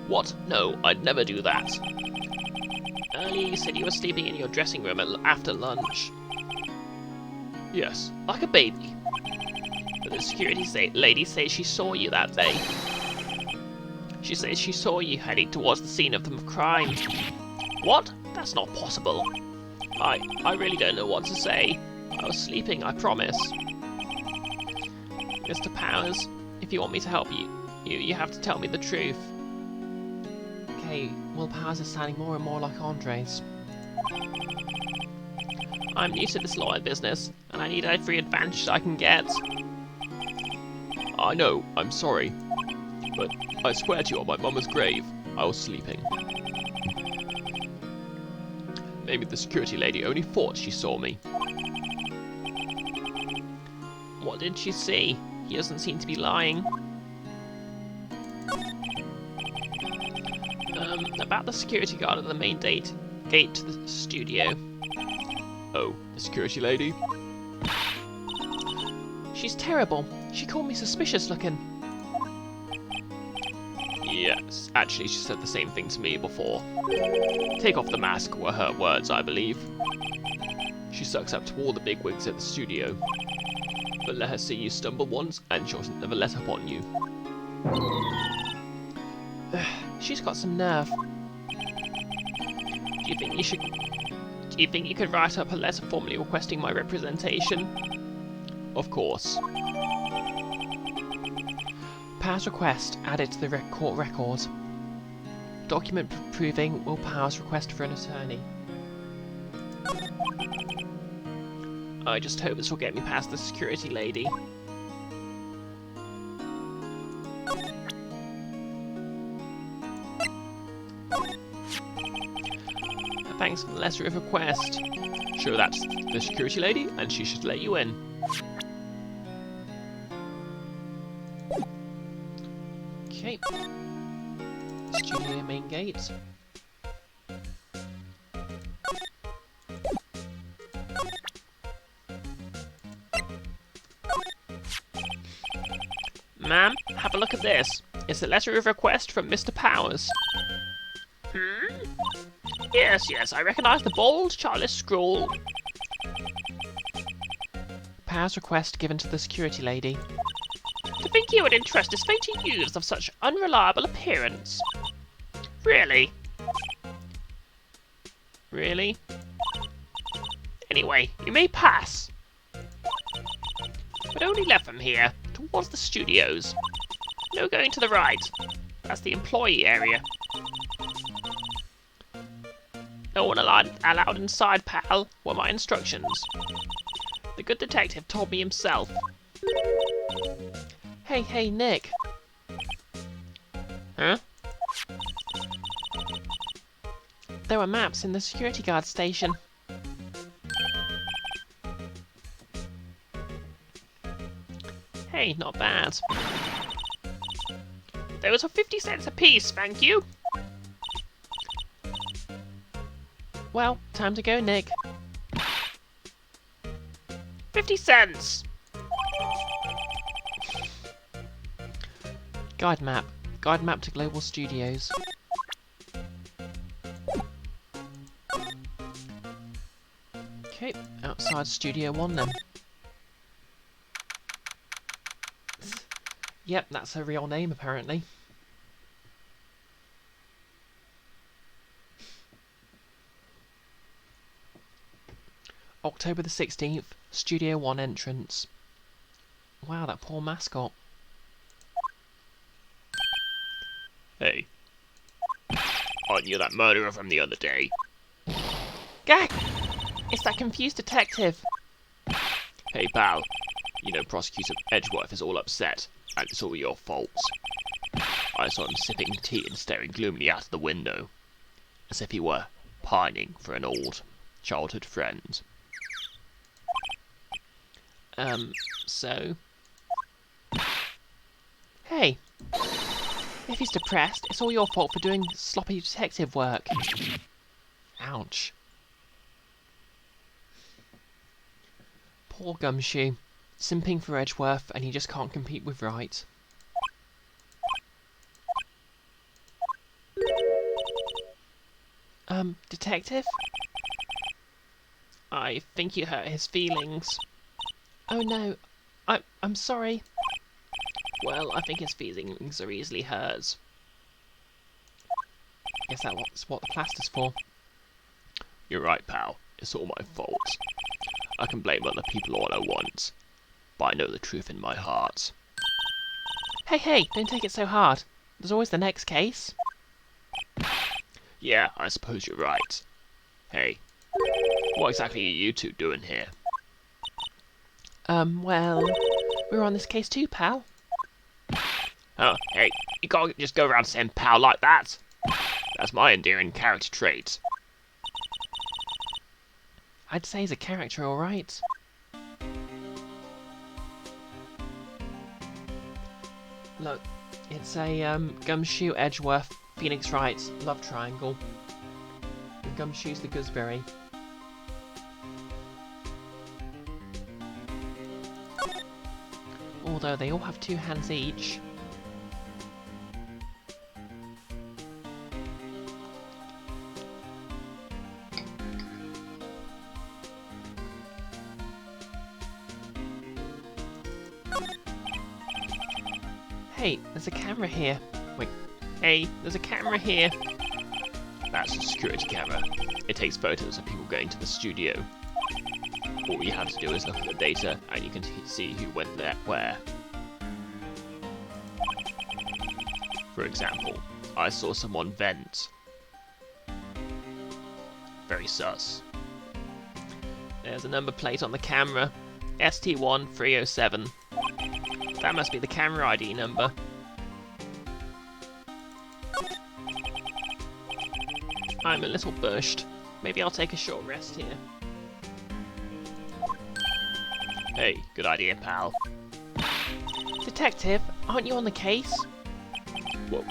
What? No, I'd never do that. Earlier you said you were sleeping in your dressing room after lunch. Yes, like a baby. But the security lady says she saw you that day. She says she saw you heading towards the scene of the crime. What? That's not possible. I really don't know what to say. I was sleeping, I promise. Mr. Powers, if you want me to help you have to tell me the truth. Okay, Will Powers is sounding more and more like Andres. I'm new to this lawyer business, and I need every advantage I can get. I know, I'm sorry. But I swear to you on my mama's grave, I was sleeping. Maybe the security lady only thought she saw me. What did she see? He doesn't seem to be lying. About the security guard at the main gate to the studio. Oh, the security lady? She's terrible. She called me suspicious looking. Yes, actually she said the same thing to me before. Take off the mask were her words, I believe. She sucks up to all the bigwigs at the studio. But let her see you stumble once and she'll never let up on you. She's got some nerve. Do you think you could write up a letter formally requesting my representation? Of course. Powers request added to the court record. Document proving Will Powers' request for an attorney. I just hope this will get me past the security lady. Thanks for the letter of request. Show that to the security lady and she should let you in. Okay. Studio main gate. Ma'am, have a look at this. It's a letter of request from Mr. Powers. Yes, I recognise the bold, childish scrawl. Powers request given to the security lady. To think you would entrust this fate to youths of such unreliable appearance. Really? Really? Anyway, you may pass. But only left from here, towards the studios. No going to the right. That's the employee area. No one allowed inside, pal, were my instructions. The good detective told me himself. Hey, Nick. Huh? There were maps in the security guard station. Hey, not bad. Those are 50 cents apiece, thank you. Well, time to go, Nick. 50 cents! Guide map. Guide map to Global Studios. Okay, outside Studio 1 then. Yep, that's her real name apparently. October the 16th, Studio 1 entrance. Wow, that poor mascot. Hey. Aren't you that murderer from the other day? Gag! It's that confused detective. Hey, pal. You know Prosecutor Edgeworth is all upset, and it's all your fault. I saw him sipping tea and staring gloomily out of the window, as if he were pining for an old childhood friend. So? Hey! If he's depressed, it's all your fault for doing sloppy detective work. Ouch. Poor Gumshoe. Simping for Edgeworth, and he just can't compete with Wright. Detective? I think you hurt his feelings. Oh no, I'm sorry. Well, I think his feelings are easily hurt. Guess that's what the plaster's for. You're right, pal. It's all my fault. I can blame other people all I want, but I know the truth in my heart. Hey, don't take it so hard. There's always the next case. Yeah, I suppose you're right. Hey, what exactly are you two doing here? Well, we're on this case too, pal. Oh, hey, you can't just go around saying pal like that. That's my endearing character trait. I'd say he's a character, alright. Look, it's a Gumshoe, Edgeworth, Phoenix Wright love triangle. And Gumshoe's the gooseberry. Although they all have 2 hands each. Hey, there's a camera here. Wait, Hey, there's a camera here. That's a security camera. It takes photos of people going to the studio. All you have to do is look at the data and you can see who went there where. For example, I saw someone vent. Very sus. there's a number plate on the camera. ST1307. That must be the camera ID number. I'm a little bushed. Maybe I'll take a short rest here. Hey, good idea, pal. Detective, aren't you on the case?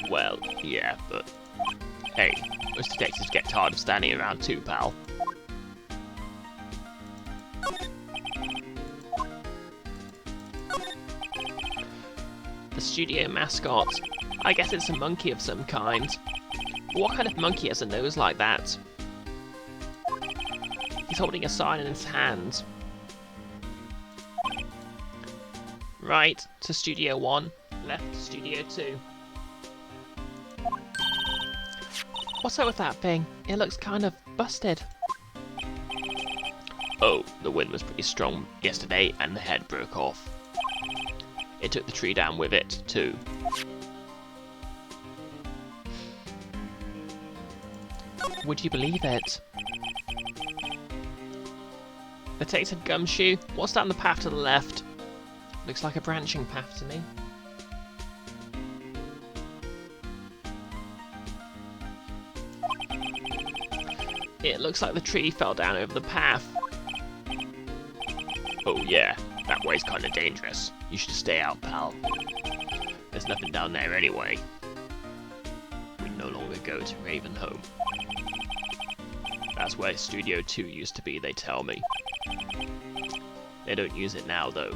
Well, yeah, but... Hey, most detectives get tired of standing around too, pal. The the studio mascot. I guess it's a monkey of some kind. What kind of monkey has a nose like that? He's holding a sign in his hand. Right to Studio 1, left to Studio 2. What's up with that thing? It looks kind of busted. Oh, the wind was pretty strong yesterday and the head broke off. It took the tree down with it, too. Would you believe it? Detective Gumshoe, what's that on the path to the left? Looks like a branching path to me. It looks like the tree fell down over the path. Oh yeah, that way's kinda dangerous. You should stay out, pal. There's nothing down there anyway. We no longer go to Ravenholm. That's where Studio 2 used to be, they tell me. They don't use it now, though.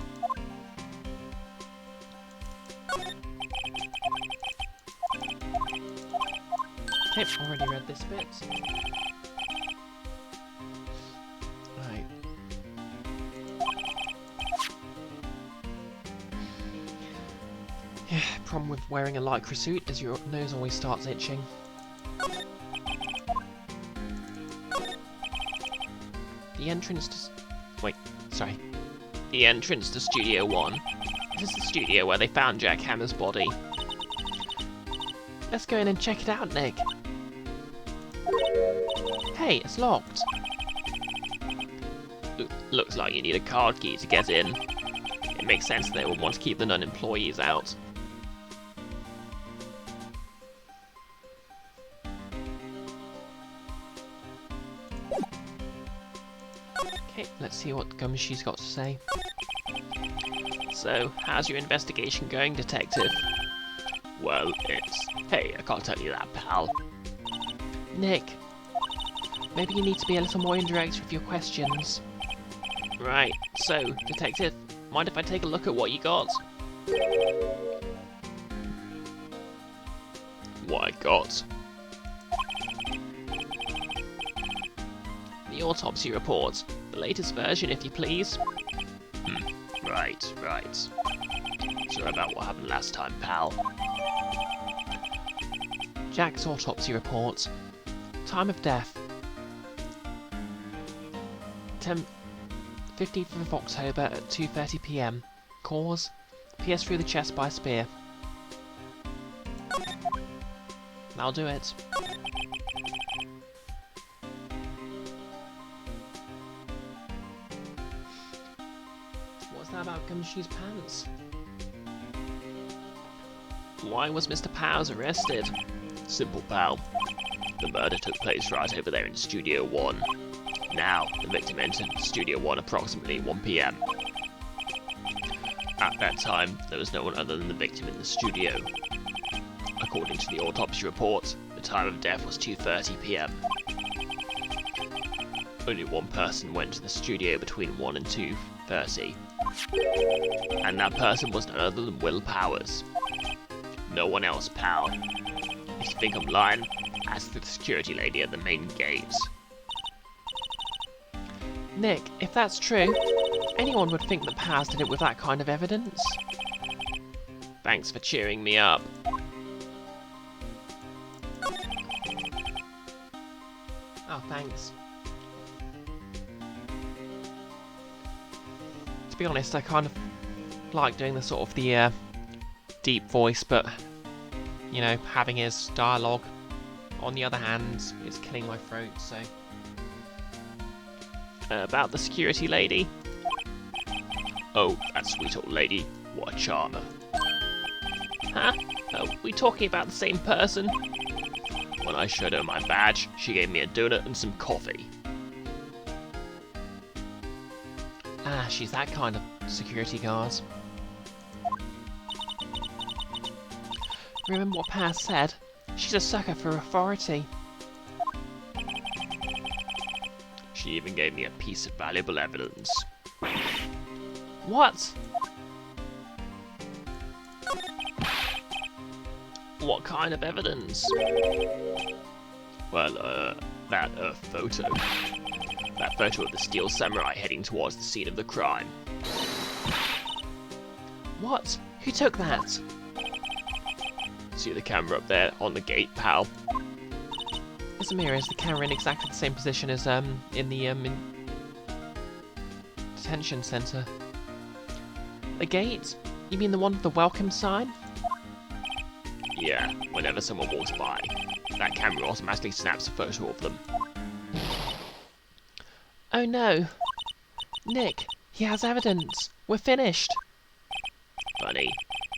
Okay, already read this bit. Right. Yeah, problem with wearing a lycra suit is your nose always starts itching. The entrance to... Wait, sorry. The entrance to Studio 1. This is the studio where they found Jack Hammer's body. Let's go in and check it out, Nick. Hey, it's locked. Looks like you need a card key to get in. It makes sense they would want to keep the non-employees out. Okay, let's see what Gumshoe's got to say. So, how's your investigation going, Detective? Well, Hey, I can't tell you that, pal. Nick, maybe you need to be a little more indirect with your questions. Right, so, Detective, mind if I take a look at what you got? What I got? The autopsy report. The latest version, if you please. Right. Sorry about what happened last time, pal. Jack's autopsy report. Time of death. 15th of October at 2:30 PM. Cause? Pierced through the chest by a spear. That'll do it. What's that about Gumshoe's pants? Why was Mr. Powers arrested? Simple, pal. The murder took place right over there in Studio 1. Now, the victim entered Studio 1 approximately 1 PM. At that time, there was no one other than the victim in the studio. According to the autopsy report, the time of death was 2:30 PM. Only one person went to the studio between 1 and 2:30. And that person was none other than Will Powers. No one else, pal. If you think I'm lying, ask the security lady at the main gate. Nick, if that's true, anyone would think that Powers did it with that kind of evidence. Thanks for cheering me up. Oh, thanks. To be honest, I kind of like doing the sort of the deep voice, but you know, having his dialogue. On the other hand, it's killing my throat, so... About the security lady? Oh, that sweet old lady. What a charmer. Huh? Are we talking about the same person? When I showed her my badge, she gave me a donut and some coffee. Ah, she's that kind of security guard. Remember what Powers said? She's a sucker for authority. She even gave me a piece of valuable evidence. What? What kind of evidence? Well, that photo. That photo of the steel samurai heading towards the scene of the crime. What? Who took that? See the camera up there on the gate, pal? Izumira, is the camera in exactly the same position as in the detention center? The gate? You mean the one with the welcome sign? Yeah, whenever someone walks by, that camera automatically snaps a photo of them. Oh no! Nick, he has evidence! We're finished! Funny,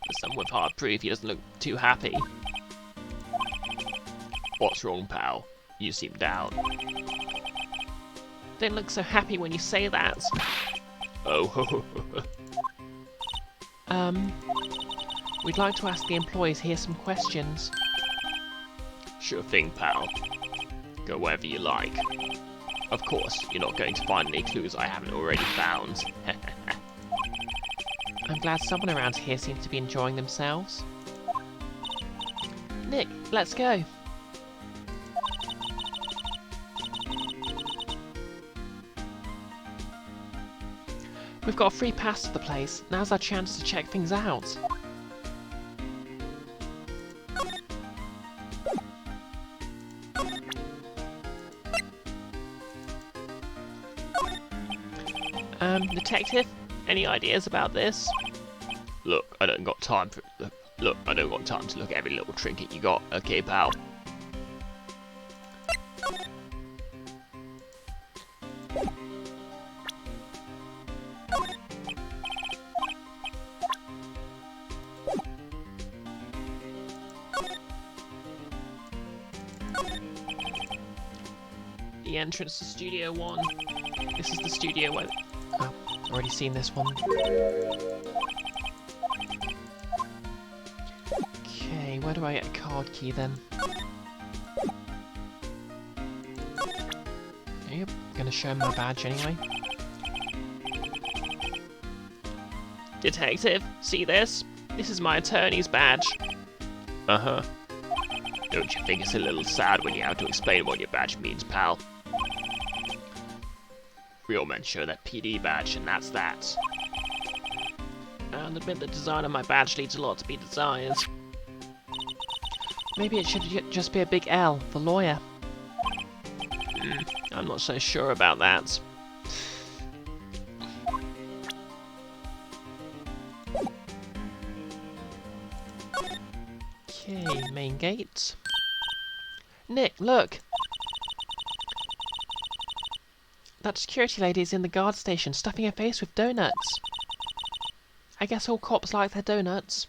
for someone with hard proof, he doesn't look too happy. What's wrong, pal? You seem down. Don't look so happy when you say that. Oh, We'd like to ask the employees here some questions. sure thing, pal. Go wherever you like. Of course, you're not going to find any clues I haven't already found. I'm glad someone around here seems to be enjoying themselves. Nick, let's go. We've got a free pass to the place. Now's our chance to check things out. Detective, any ideas about this? Look, I don't got time to look at every little trinket you got, okay, pal? The entrance to Studio 1. This is the studio where... Oh, already seen this one. Okay, where do I get a card key then? Yep, gonna show him my badge anyway. Detective, see this? This is my attorney's badge. Uh-huh. Don't you think it's a little sad when you have to explain what your badge means, pal? Real men show that PD badge, and that's that. I'll admit the design of my badge leaves a lot to be desired. Maybe it should just be a big L for lawyer. I'm not so sure about that. Okay, main gate. Nick, look! That security lady is in the guard station, stuffing her face with donuts. I guess all cops like their donuts.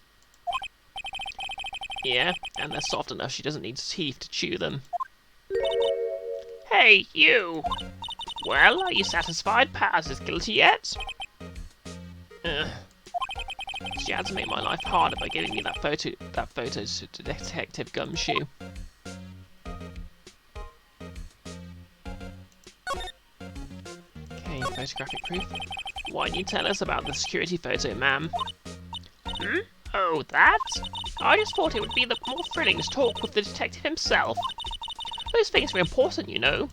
Yeah, and they're soft enough she doesn't need teeth to chew them. Hey, you! Well, are you satisfied Paz is guilty yet? She had to make my life harder by giving me that photo to Detective Gumshoe. Okay, photographic proof. Why don't you tell us about the security photo, ma'am? Oh, that? I just thought it would be more thrilling to talk with the detective himself. Those things are important, you know.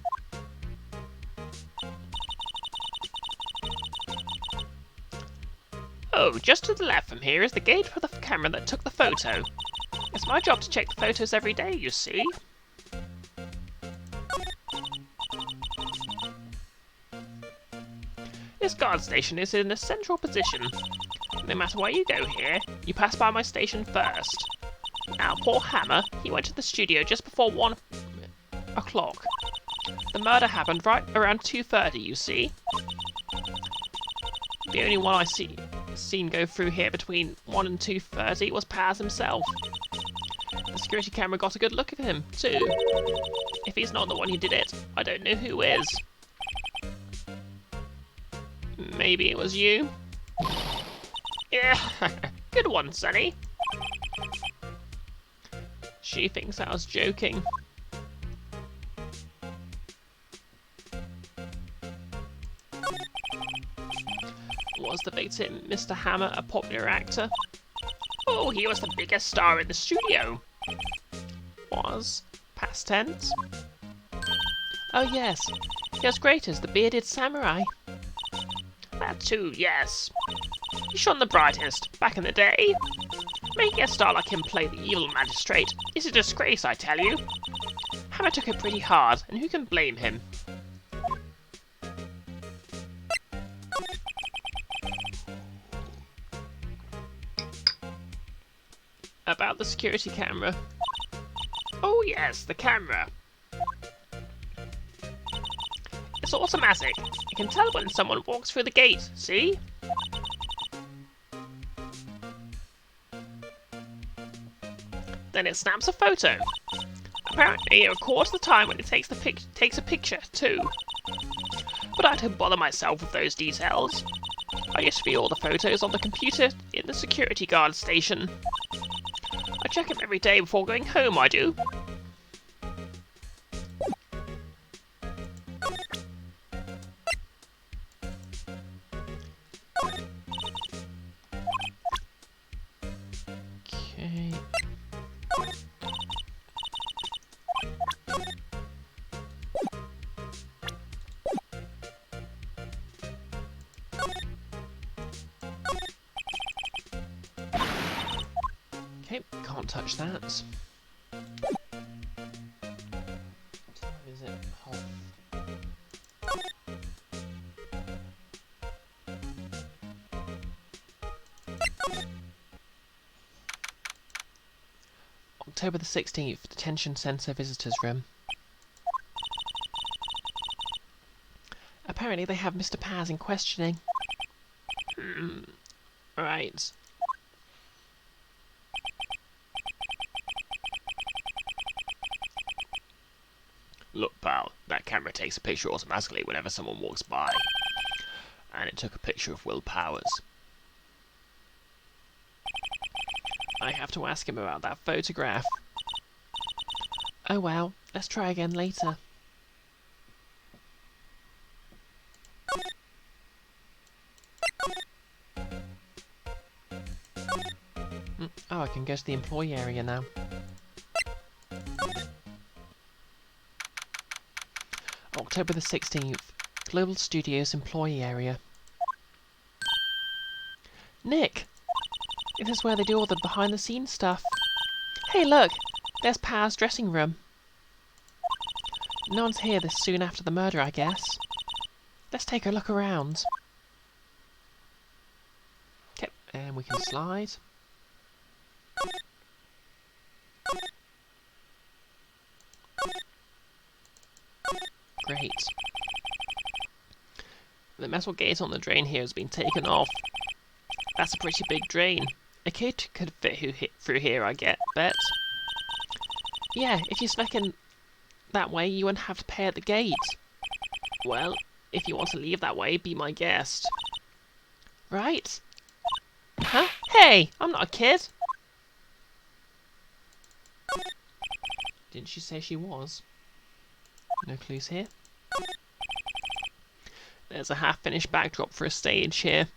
Oh, just to the left from here is the gate for the camera that took the photo. It's my job to check the photos every day, you see. This guard station is in a central position. No matter where you go here, you pass by my station first. Now, poor Hammer, he went to the studio just before 1 o'clock. The murder happened right around 2:30, you see. The only one I seen go through here between 1 and 2:30 was Paz himself. The security camera got a good look at him, too. If he's not the one who did it, I don't know who is. Maybe it was you? Yeah, good one, Sonny. She thinks I was joking. Was the victim, Mr. Hammer, a popular actor? Oh, he was the biggest star in the studio. Was past tense. Oh yes, he was great as the bearded samurai. That too, yes. He shone the brightest back in the day. Making a star like him play the evil magistrate is a disgrace, I tell you. Hammer took it pretty hard, and who can blame him? About the security camera. Oh yes, the camera. It's automatic. You can tell when someone walks through the gate, see? Then it snaps a photo. Apparently it records the time when it takes a picture too. But I don't bother myself with those details. I just view all the photos on the computer in the security guard station. I check them every day before going home, I do. Okay. Okay, can't touch that. What time is it? October the 16th, Detention Centre Visitors Room. Apparently they have Mr. Paz in questioning. Right. Look, pal, that camera takes a picture automatically whenever someone walks by. And it took a picture of Will Powers. I have to ask him about that photograph. Oh well, let's try again later. Oh, I can go to the employee area now. October the 16th, Global Studios employee area. Nick! This is where they do all the behind-the-scenes stuff. Hey, look! There's Pa's dressing room. No one's here this soon after the murder, I guess. Let's take a look around. Okay, and we can slide. Great. The metal gate on the drain here has been taken off. That's a pretty big drain. A kid could fit through here, I bet. Yeah, if you snuck in that way, you wouldn't have to pay at the gate. Well, if you want to leave that way, be my guest. Right? Huh? Hey, I'm not a kid. Didn't she say she was? No clues here. There's a half-finished backdrop for a stage here.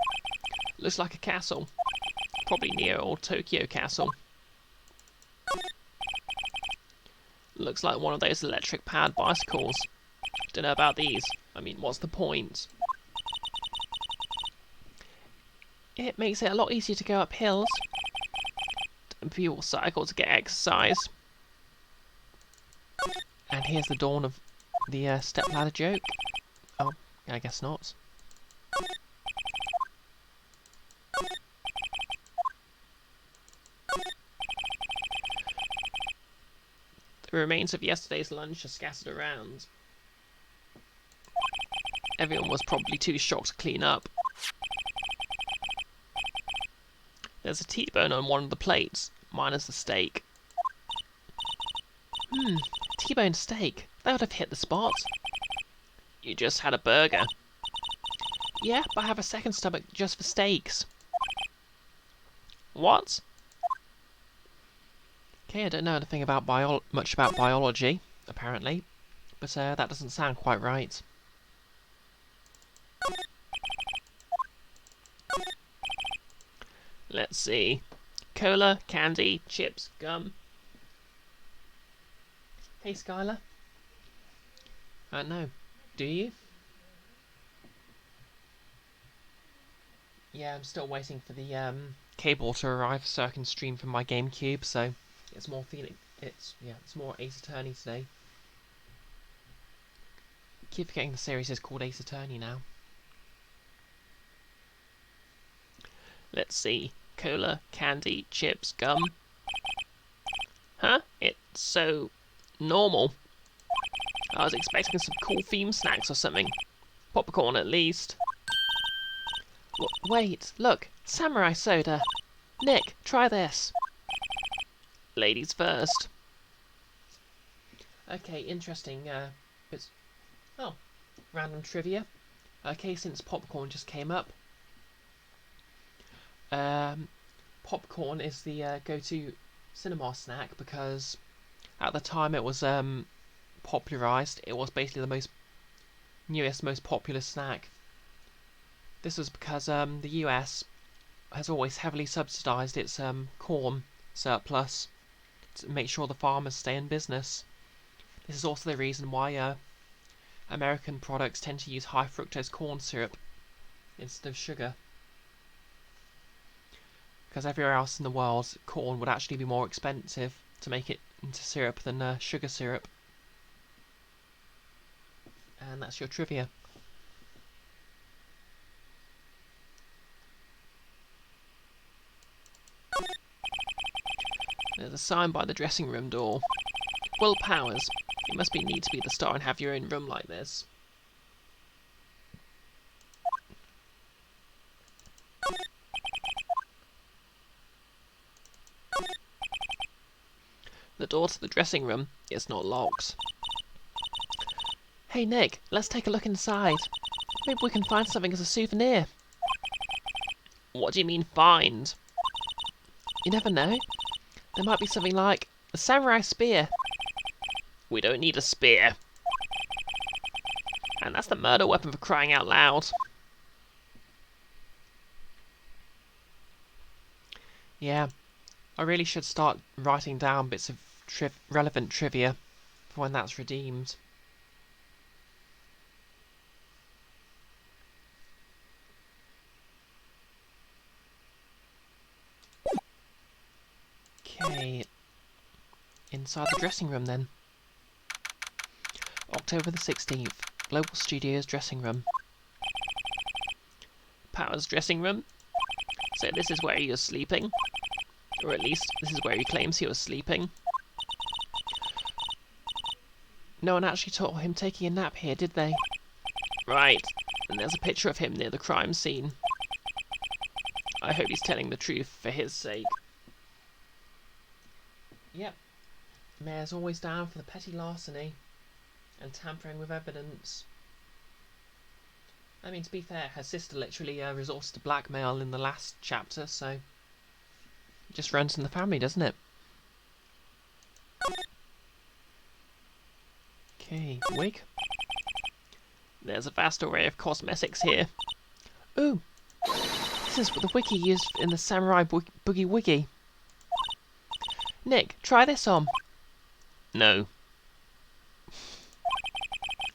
Looks like a castle. Probably near old Tokyo Castle. Looks like one of those electric-powered bicycles. Don't know about these. I mean, what's the point? It makes it a lot easier to go up hills. People cycle to get exercise. And here's the dawn of the stepladder joke. Oh, I guess not. The remains of yesterday's lunch are scattered around. Everyone was probably too shocked to clean up. There's a T-bone on one of the plates, minus the steak. T-bone steak. That would have hit the spot. You just had a burger. Yeah, but I have a second stomach just for steaks. What? Okay, I don't know anything about much about biology, apparently, but that doesn't sound quite right. Let's see. Cola, candy, chips, gum. Hey, Skylar. No. Do you? Yeah, I'm still waiting for the cable to arrive so I can stream from my GameCube. So it's more it's more Ace Attorney today. Keep forgetting the series is called Ace Attorney now. Let's see. Cola, candy, chips, gum. Huh? It's so normal. I was expecting some cool theme snacks or something. Popcorn at least. Wait, look, samurai soda. Nick, try this. Ladies first. Okay, interesting. It's random trivia. Okay, since popcorn just came up. Popcorn is the go-to cinema snack because at the time it was popularized. It was basically the newest, most popular snack. This was because the US has always heavily subsidized its corn surplus to make sure the farmers stay in business. This is also the reason why American products tend to use high fructose corn syrup instead of sugar. Because everywhere else in the world, corn would actually be more expensive to make it into syrup than sugar syrup. And that's your trivia. There's a sign by the dressing room door. Will Powers, it must be neat to be the star and have your own room like this. The door to the dressing room is not locked. Hey Nick, let's take a look inside. Maybe we can find something as a souvenir. What do you mean find? You never know. There might be something like a samurai spear. We don't need a spear. And that's the murder weapon for crying out loud. Yeah, I really should start writing down bits of relevant trivia for when that's redeemed. Okay, inside the dressing room then. October the 16th, Global Studios dressing room. Powers' dressing room? So this is where he was sleeping? Or at least, this is where he claims he was sleeping. No one actually saw him taking a nap here, did they? Right, and there's a picture of him near the crime scene. I hope he's telling the truth for his sake. Yep. Mayor's always down for the petty larceny and tampering with evidence. I mean, to be fair, her sister literally resorts to blackmail in the last chapter, so it just runs in the family, doesn't it? Okay, wig. There's a vast array of cosmetics here. Ooh, this is what the wiki used in the Samurai Boogie Wiggy. Nick, try this on. No.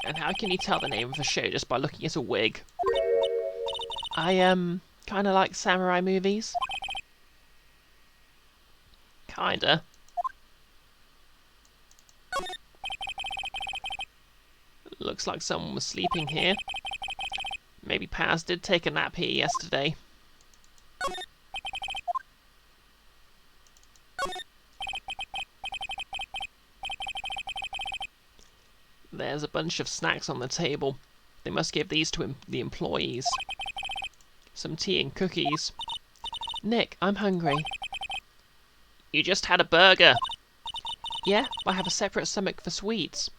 And how can you tell the name of a show just by looking at a wig? I kind of like samurai movies. Kinda. Looks like someone was sleeping here. Maybe Paz did take a nap here yesterday. There's a bunch of snacks on the table. They must give these to the employees. Some tea and cookies. Nick, I'm hungry. You just had a burger. Yeah, I have a separate stomach for sweets.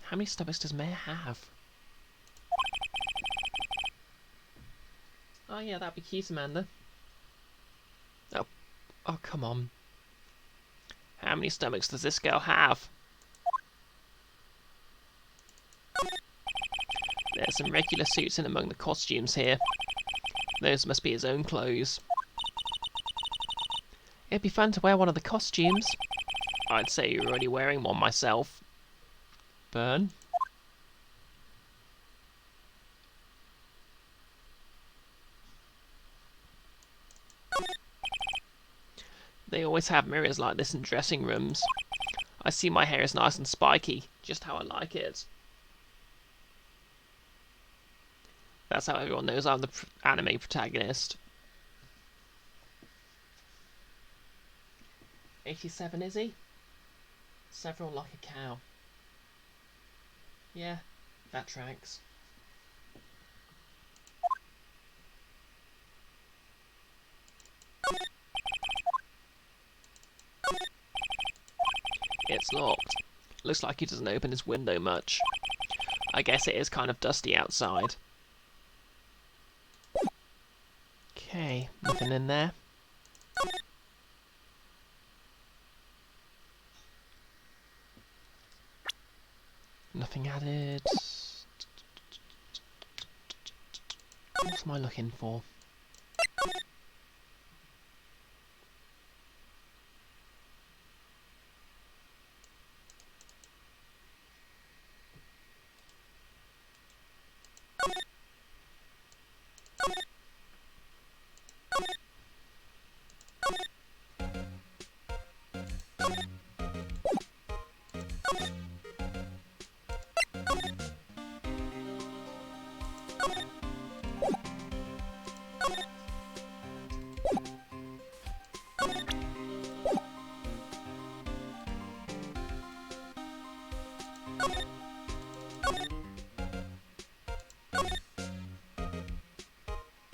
How many stomachs does Mayor have? Oh yeah, that'd be cute, Amanda. Oh, come on. How many stomachs does this girl have? There's some regular suits in among the costumes here. Those must be his own clothes. It'd be fun to wear one of the costumes. I'd say you're already wearing one myself. Burn. They always have mirrors like this in dressing rooms. I see my hair is nice and spiky, just how I like it. That's how everyone knows I'm the anime protagonist. 87, is he? Several like a cow. Yeah, that tracks. It's locked. Looks like he doesn't open his window much. I guess it is kind of dusty outside. Okay, nothing in there. Nothing added. What am I looking for?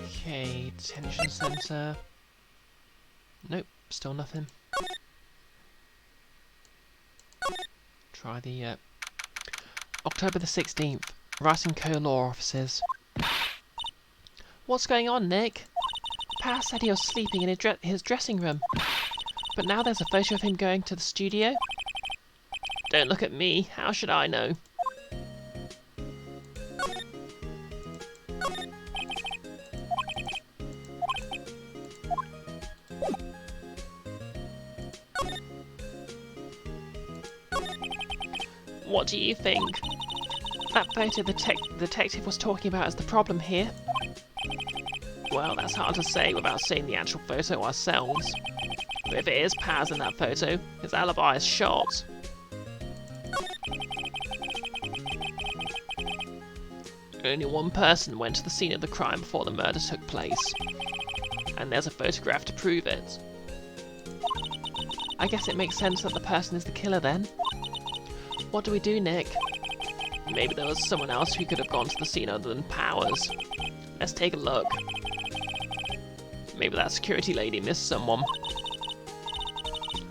Okay, detention centre. Nope, still nothing. Try the October the 16th, Writing Co-Law offices. What's going on, Nick? Pa said he was sleeping in his dressing room. But now there's a photo of him going to the studio? Don't look at me, how should I know? What do you think? That photo the detective was talking about is the problem here? Well, that's hard to say without seeing the actual photo ourselves. But if it is Paz in that photo, his alibi is shot. Only one person went to the scene of the crime before the murder took place. And there's a photograph to prove it. I guess it makes sense that the person is the killer then. What do we do, Nick? Maybe there was someone else who could have gone to the scene other than Powers. Let's take a look. Maybe that security lady missed someone.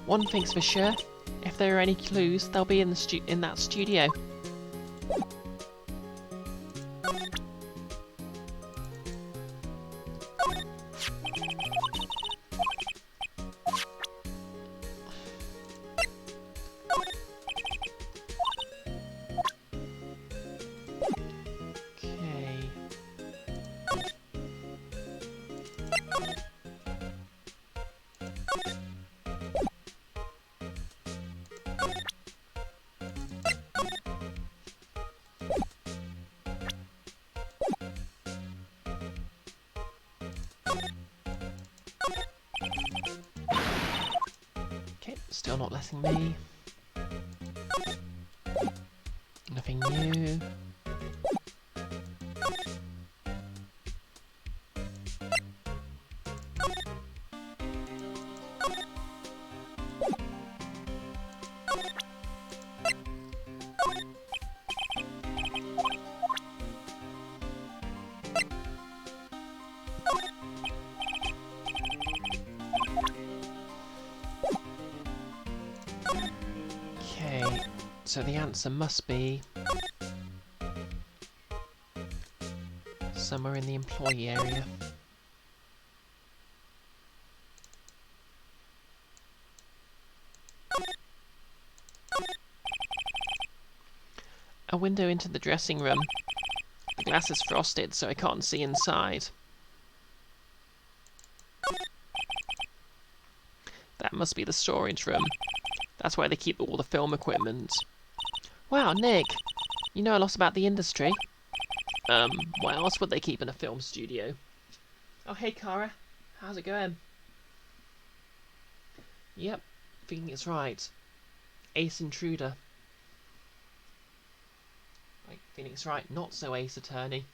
One thing's for sure, if there are any clues, they'll be in that studio. Still not letting me. Nothing new. So the answer must be somewhere in the employee area. A window into the dressing room. The glass is frosted, so I can't see inside. That must be the storage room. That's where they keep all the film equipment. Wow, Nick, you know a lot about the industry. What else would they keep in a film studio? Oh, hey, Kara. How's it going? Yep, thinking it's right. Ace Intruder. Right, Phoenix right, not so Ace Attorney.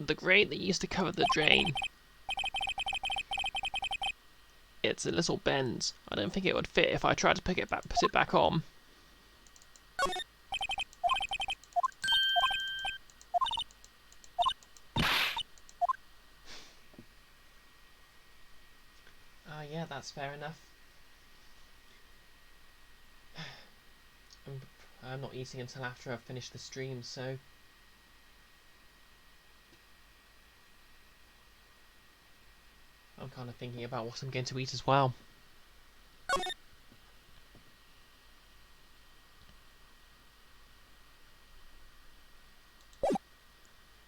The grate that used to cover the drain. It's a little bent. I don't think it would fit if I tried to put it back on. Yeah, that's fair enough. I'm not eating until after I've finished the stream, so... I'm kind of thinking about what I'm going to eat as well.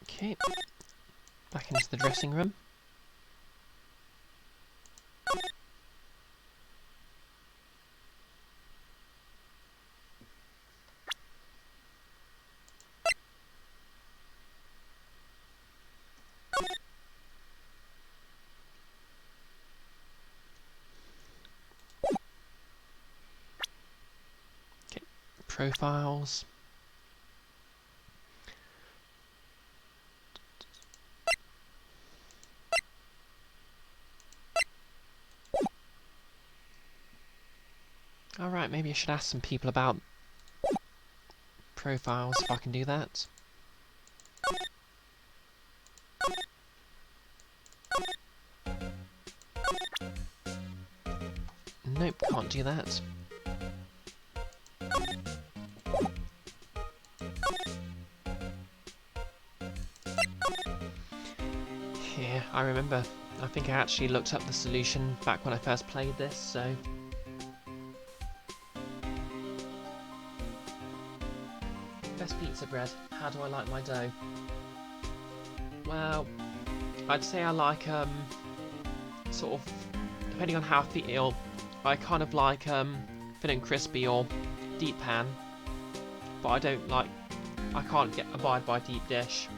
Okay, back into the dressing room. Okay, profiles. Alright, maybe I should ask some people about profiles if I can do that. Nope, can't do that. Yeah, I remember. I think I actually looked up the solution back when I first played this, so... Best pizza bread. How do I like my dough? Well, I'd say I like, sort of, depending on how I feel, I kind of like, thin and crispy or deep pan. But I don't like, I can't abide by deep dish.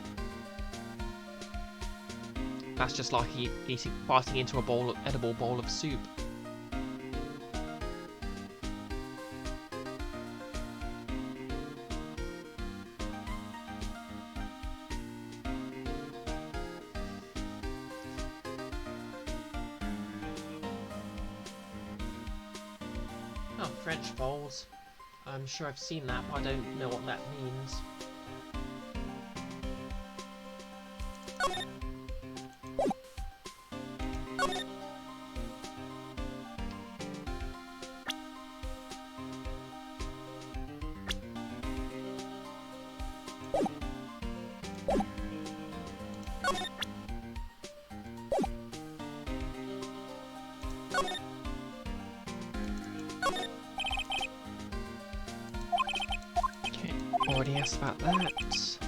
That's just like biting into a edible bowl of soup. Oh, French folds. I'm sure I've seen that, but I don't know what that means. Already asked about that.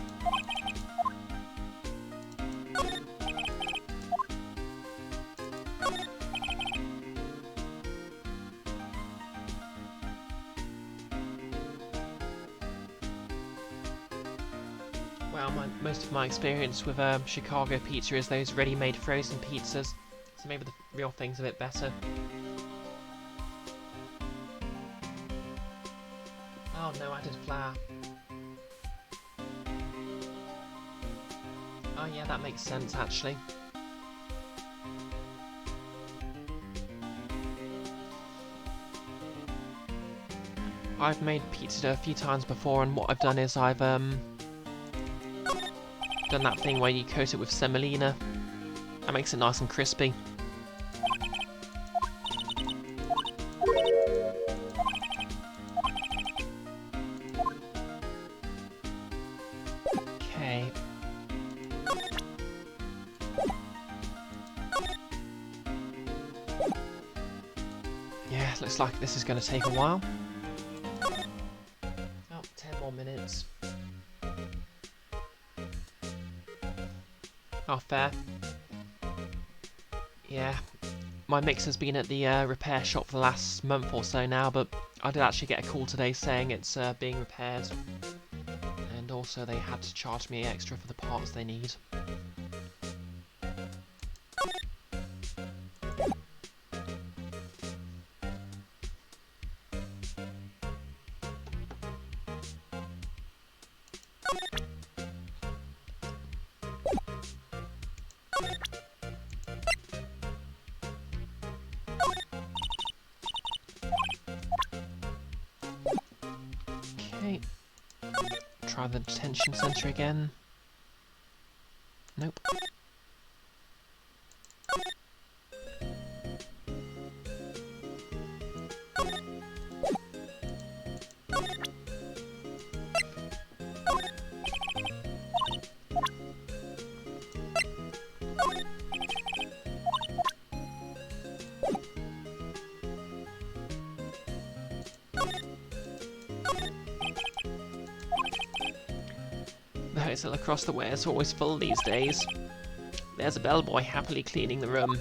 Well, most of my experience with Chicago pizza is those ready-made frozen pizzas, so maybe the real thing's a bit better. Oh, no added flour. Oh yeah, that makes sense actually. I've made pizza dough a few times before, and what I've done is I've done that thing where you coat it with semolina. That makes it nice and crispy. looks like this is going to take a while. Oh, 10 more minutes. Oh, fair. Yeah, my mixer's been at the repair shop for the last month or so now, but I did actually get a call today saying it's being repaired. And also they had to charge me extra for the parts they need. Okay, try the detention centre again. Nope. The hotel across the way is always full these days. There's a bellboy happily cleaning the room.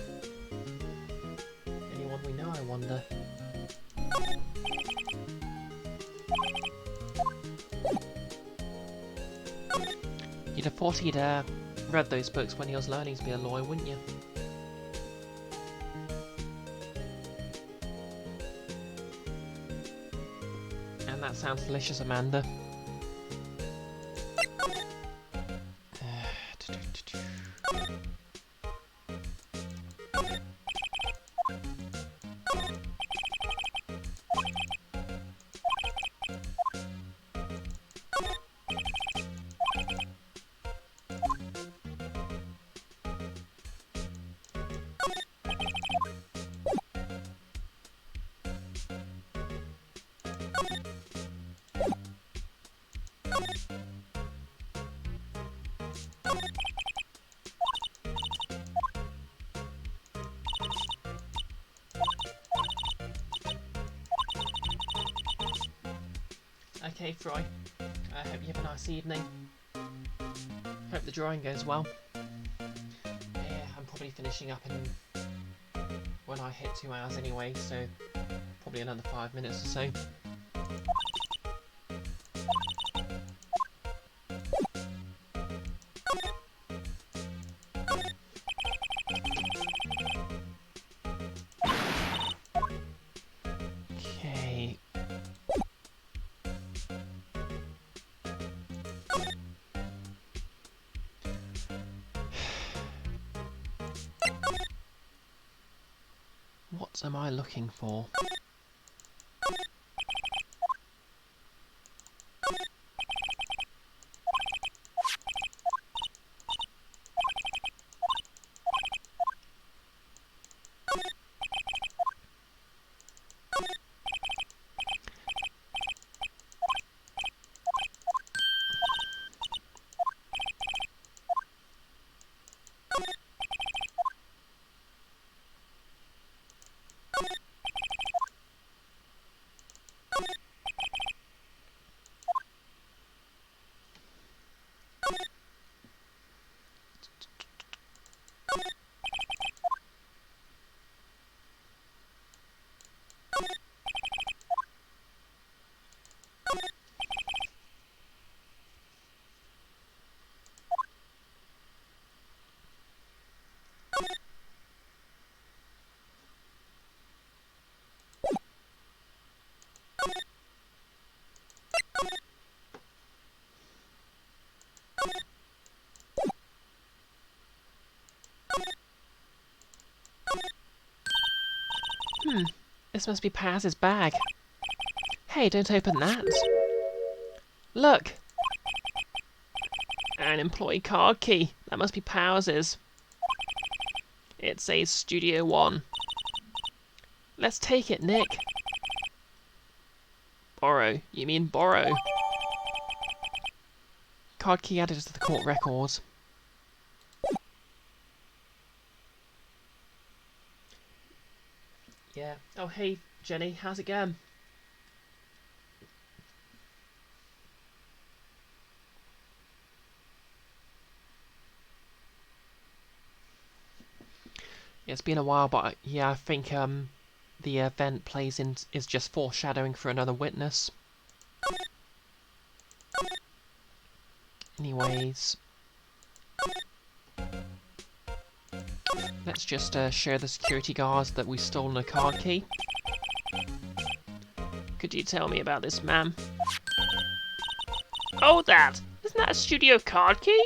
Anyone we know, I wonder? You'd have thought he'd read those books when he was learning to be a lawyer, wouldn't you? And that sounds delicious, Amanda. Okay, Froy. I hope you have a nice evening. Hope the drawing goes well. Yeah, I'm probably finishing up in when I hit 2 hours anyway, so probably another 5 minutes or so. Okay. What am I looking for? This must be Paz's bag. Hey, don't open that. Look! An employee card key. That must be Paz's. It says Studio 1. Let's take it, Nick. Borrow. You mean borrow. Card key added to the court records. Yeah. Oh, hey, Jenny, how's it going? It's been a while, but yeah, I think the event plays in is just foreshadowing for another witness. Anyways, let's just show the security guards that we've stolen a card key. Could you tell me about this, ma'am? Oh, that! Isn't that a studio card key?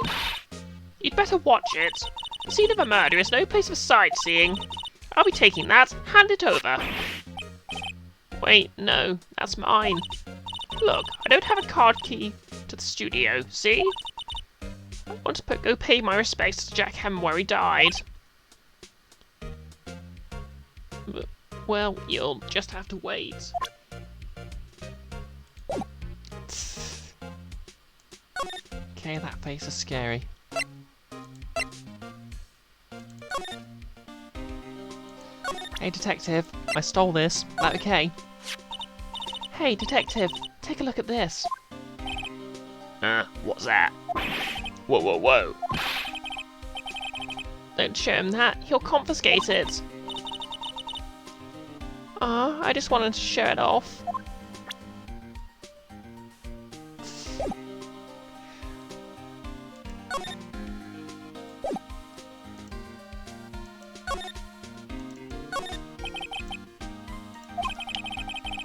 You'd better watch it. The scene of a murder is no place for sightseeing. I'll be taking that. Hand it over. Wait, no, that's mine. Look, I don't have a card key to the studio, see? I want to go pay my respects to Jack Hammond where he died. But, well, you'll just have to wait. Okay, that face is scary. Hey, detective, I stole this. That okay? Hey, detective, take a look at this. What's that? Whoa, whoa, whoa. Don't show him that, he'll confiscate it. I just wanted to show it off.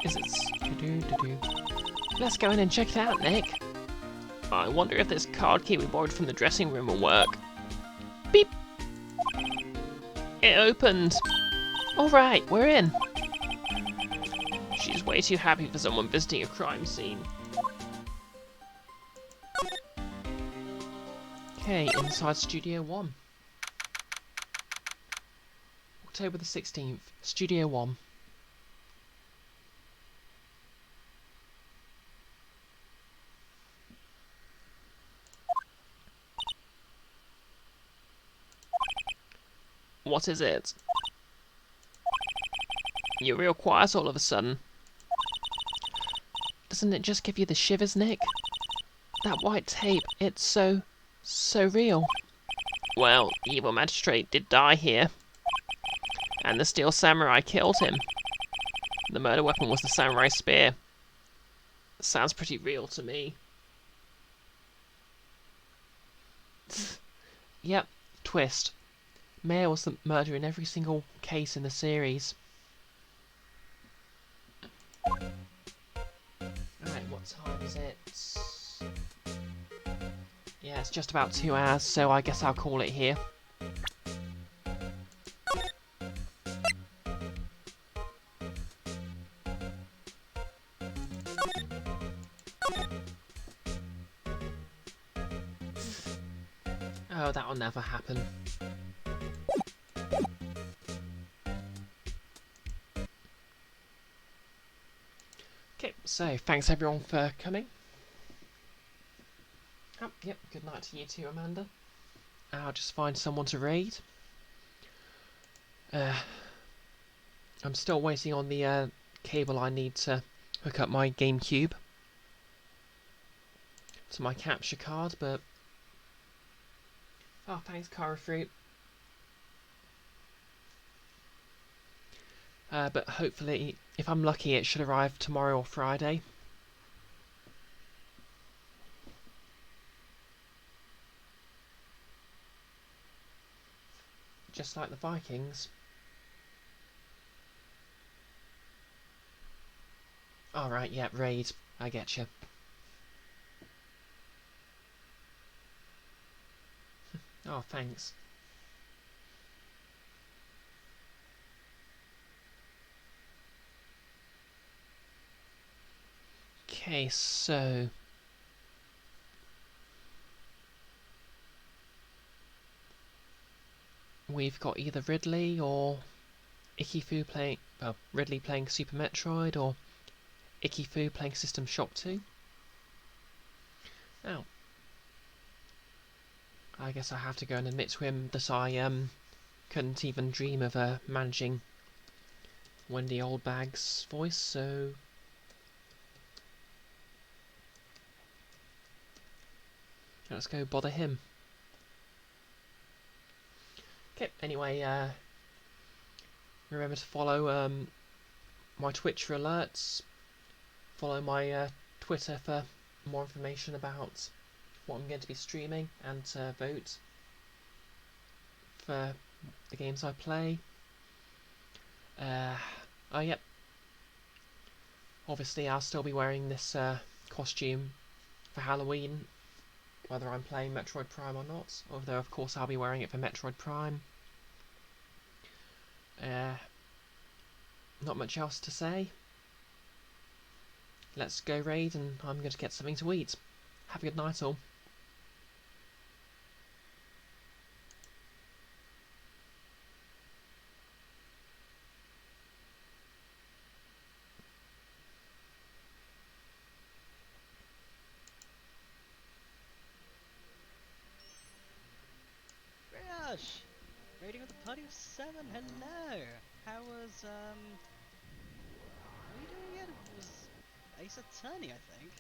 Is it... Let's go in and check it out, Nick. I wonder if this card key we borrowed from the dressing room will work. Beep! It opened. Alright, we're in. She's way too happy for someone visiting a crime scene. Okay, inside Studio 1. October the 16th, Studio 1. What is it? You're real quiet all of a sudden. Doesn't it just give you the shivers, Nick? That white tape, it's so real. Well, the evil magistrate did die here. And the steel samurai killed him. The murder weapon was the samurai spear. Sounds pretty real to me. Yep, twist. Mayor was the murderer in every single case in the series. Right, what time is it? Yeah, it's just about 2 hours, so I guess I'll call it here. Oh, that'll never happen. Okay, so thanks everyone for coming. Oh, yep, good night to you too, Amanda. I'll just find someone to raid. I'm still waiting on the cable I need to hook up my GameCube to my capture card, but... Oh, thanks, Cara Fruit. But hopefully, if I'm lucky, it should arrive tomorrow or Friday. Just like the Vikings. Alright, yeah, raid. I get you. Oh, thanks. Okay, so... we've got either Ridley or Ikifu playing... well, Ridley playing Super Metroid or Ikifu playing System Shock 2. Now, I guess I have to go and admit to him that I couldn't even dream of managing Wendy Oldbag's voice, so let's go bother him. Okay, anyway, remember to follow my Twitch for alerts, follow my Twitter for more information about what I'm going to be streaming, and to vote for the games I play. Oh yep, obviously I'll still be wearing this costume for Halloween, whether I'm playing Metroid Prime or not, although of course I'll be wearing it for Metroid Prime. Not much else to say. Let's go raid, and I'm going to get something to eat. Have a good night all. Brioche! Raiding with a party of 7, hello! How was, what were you doing again? It was Ace Attorney, I think.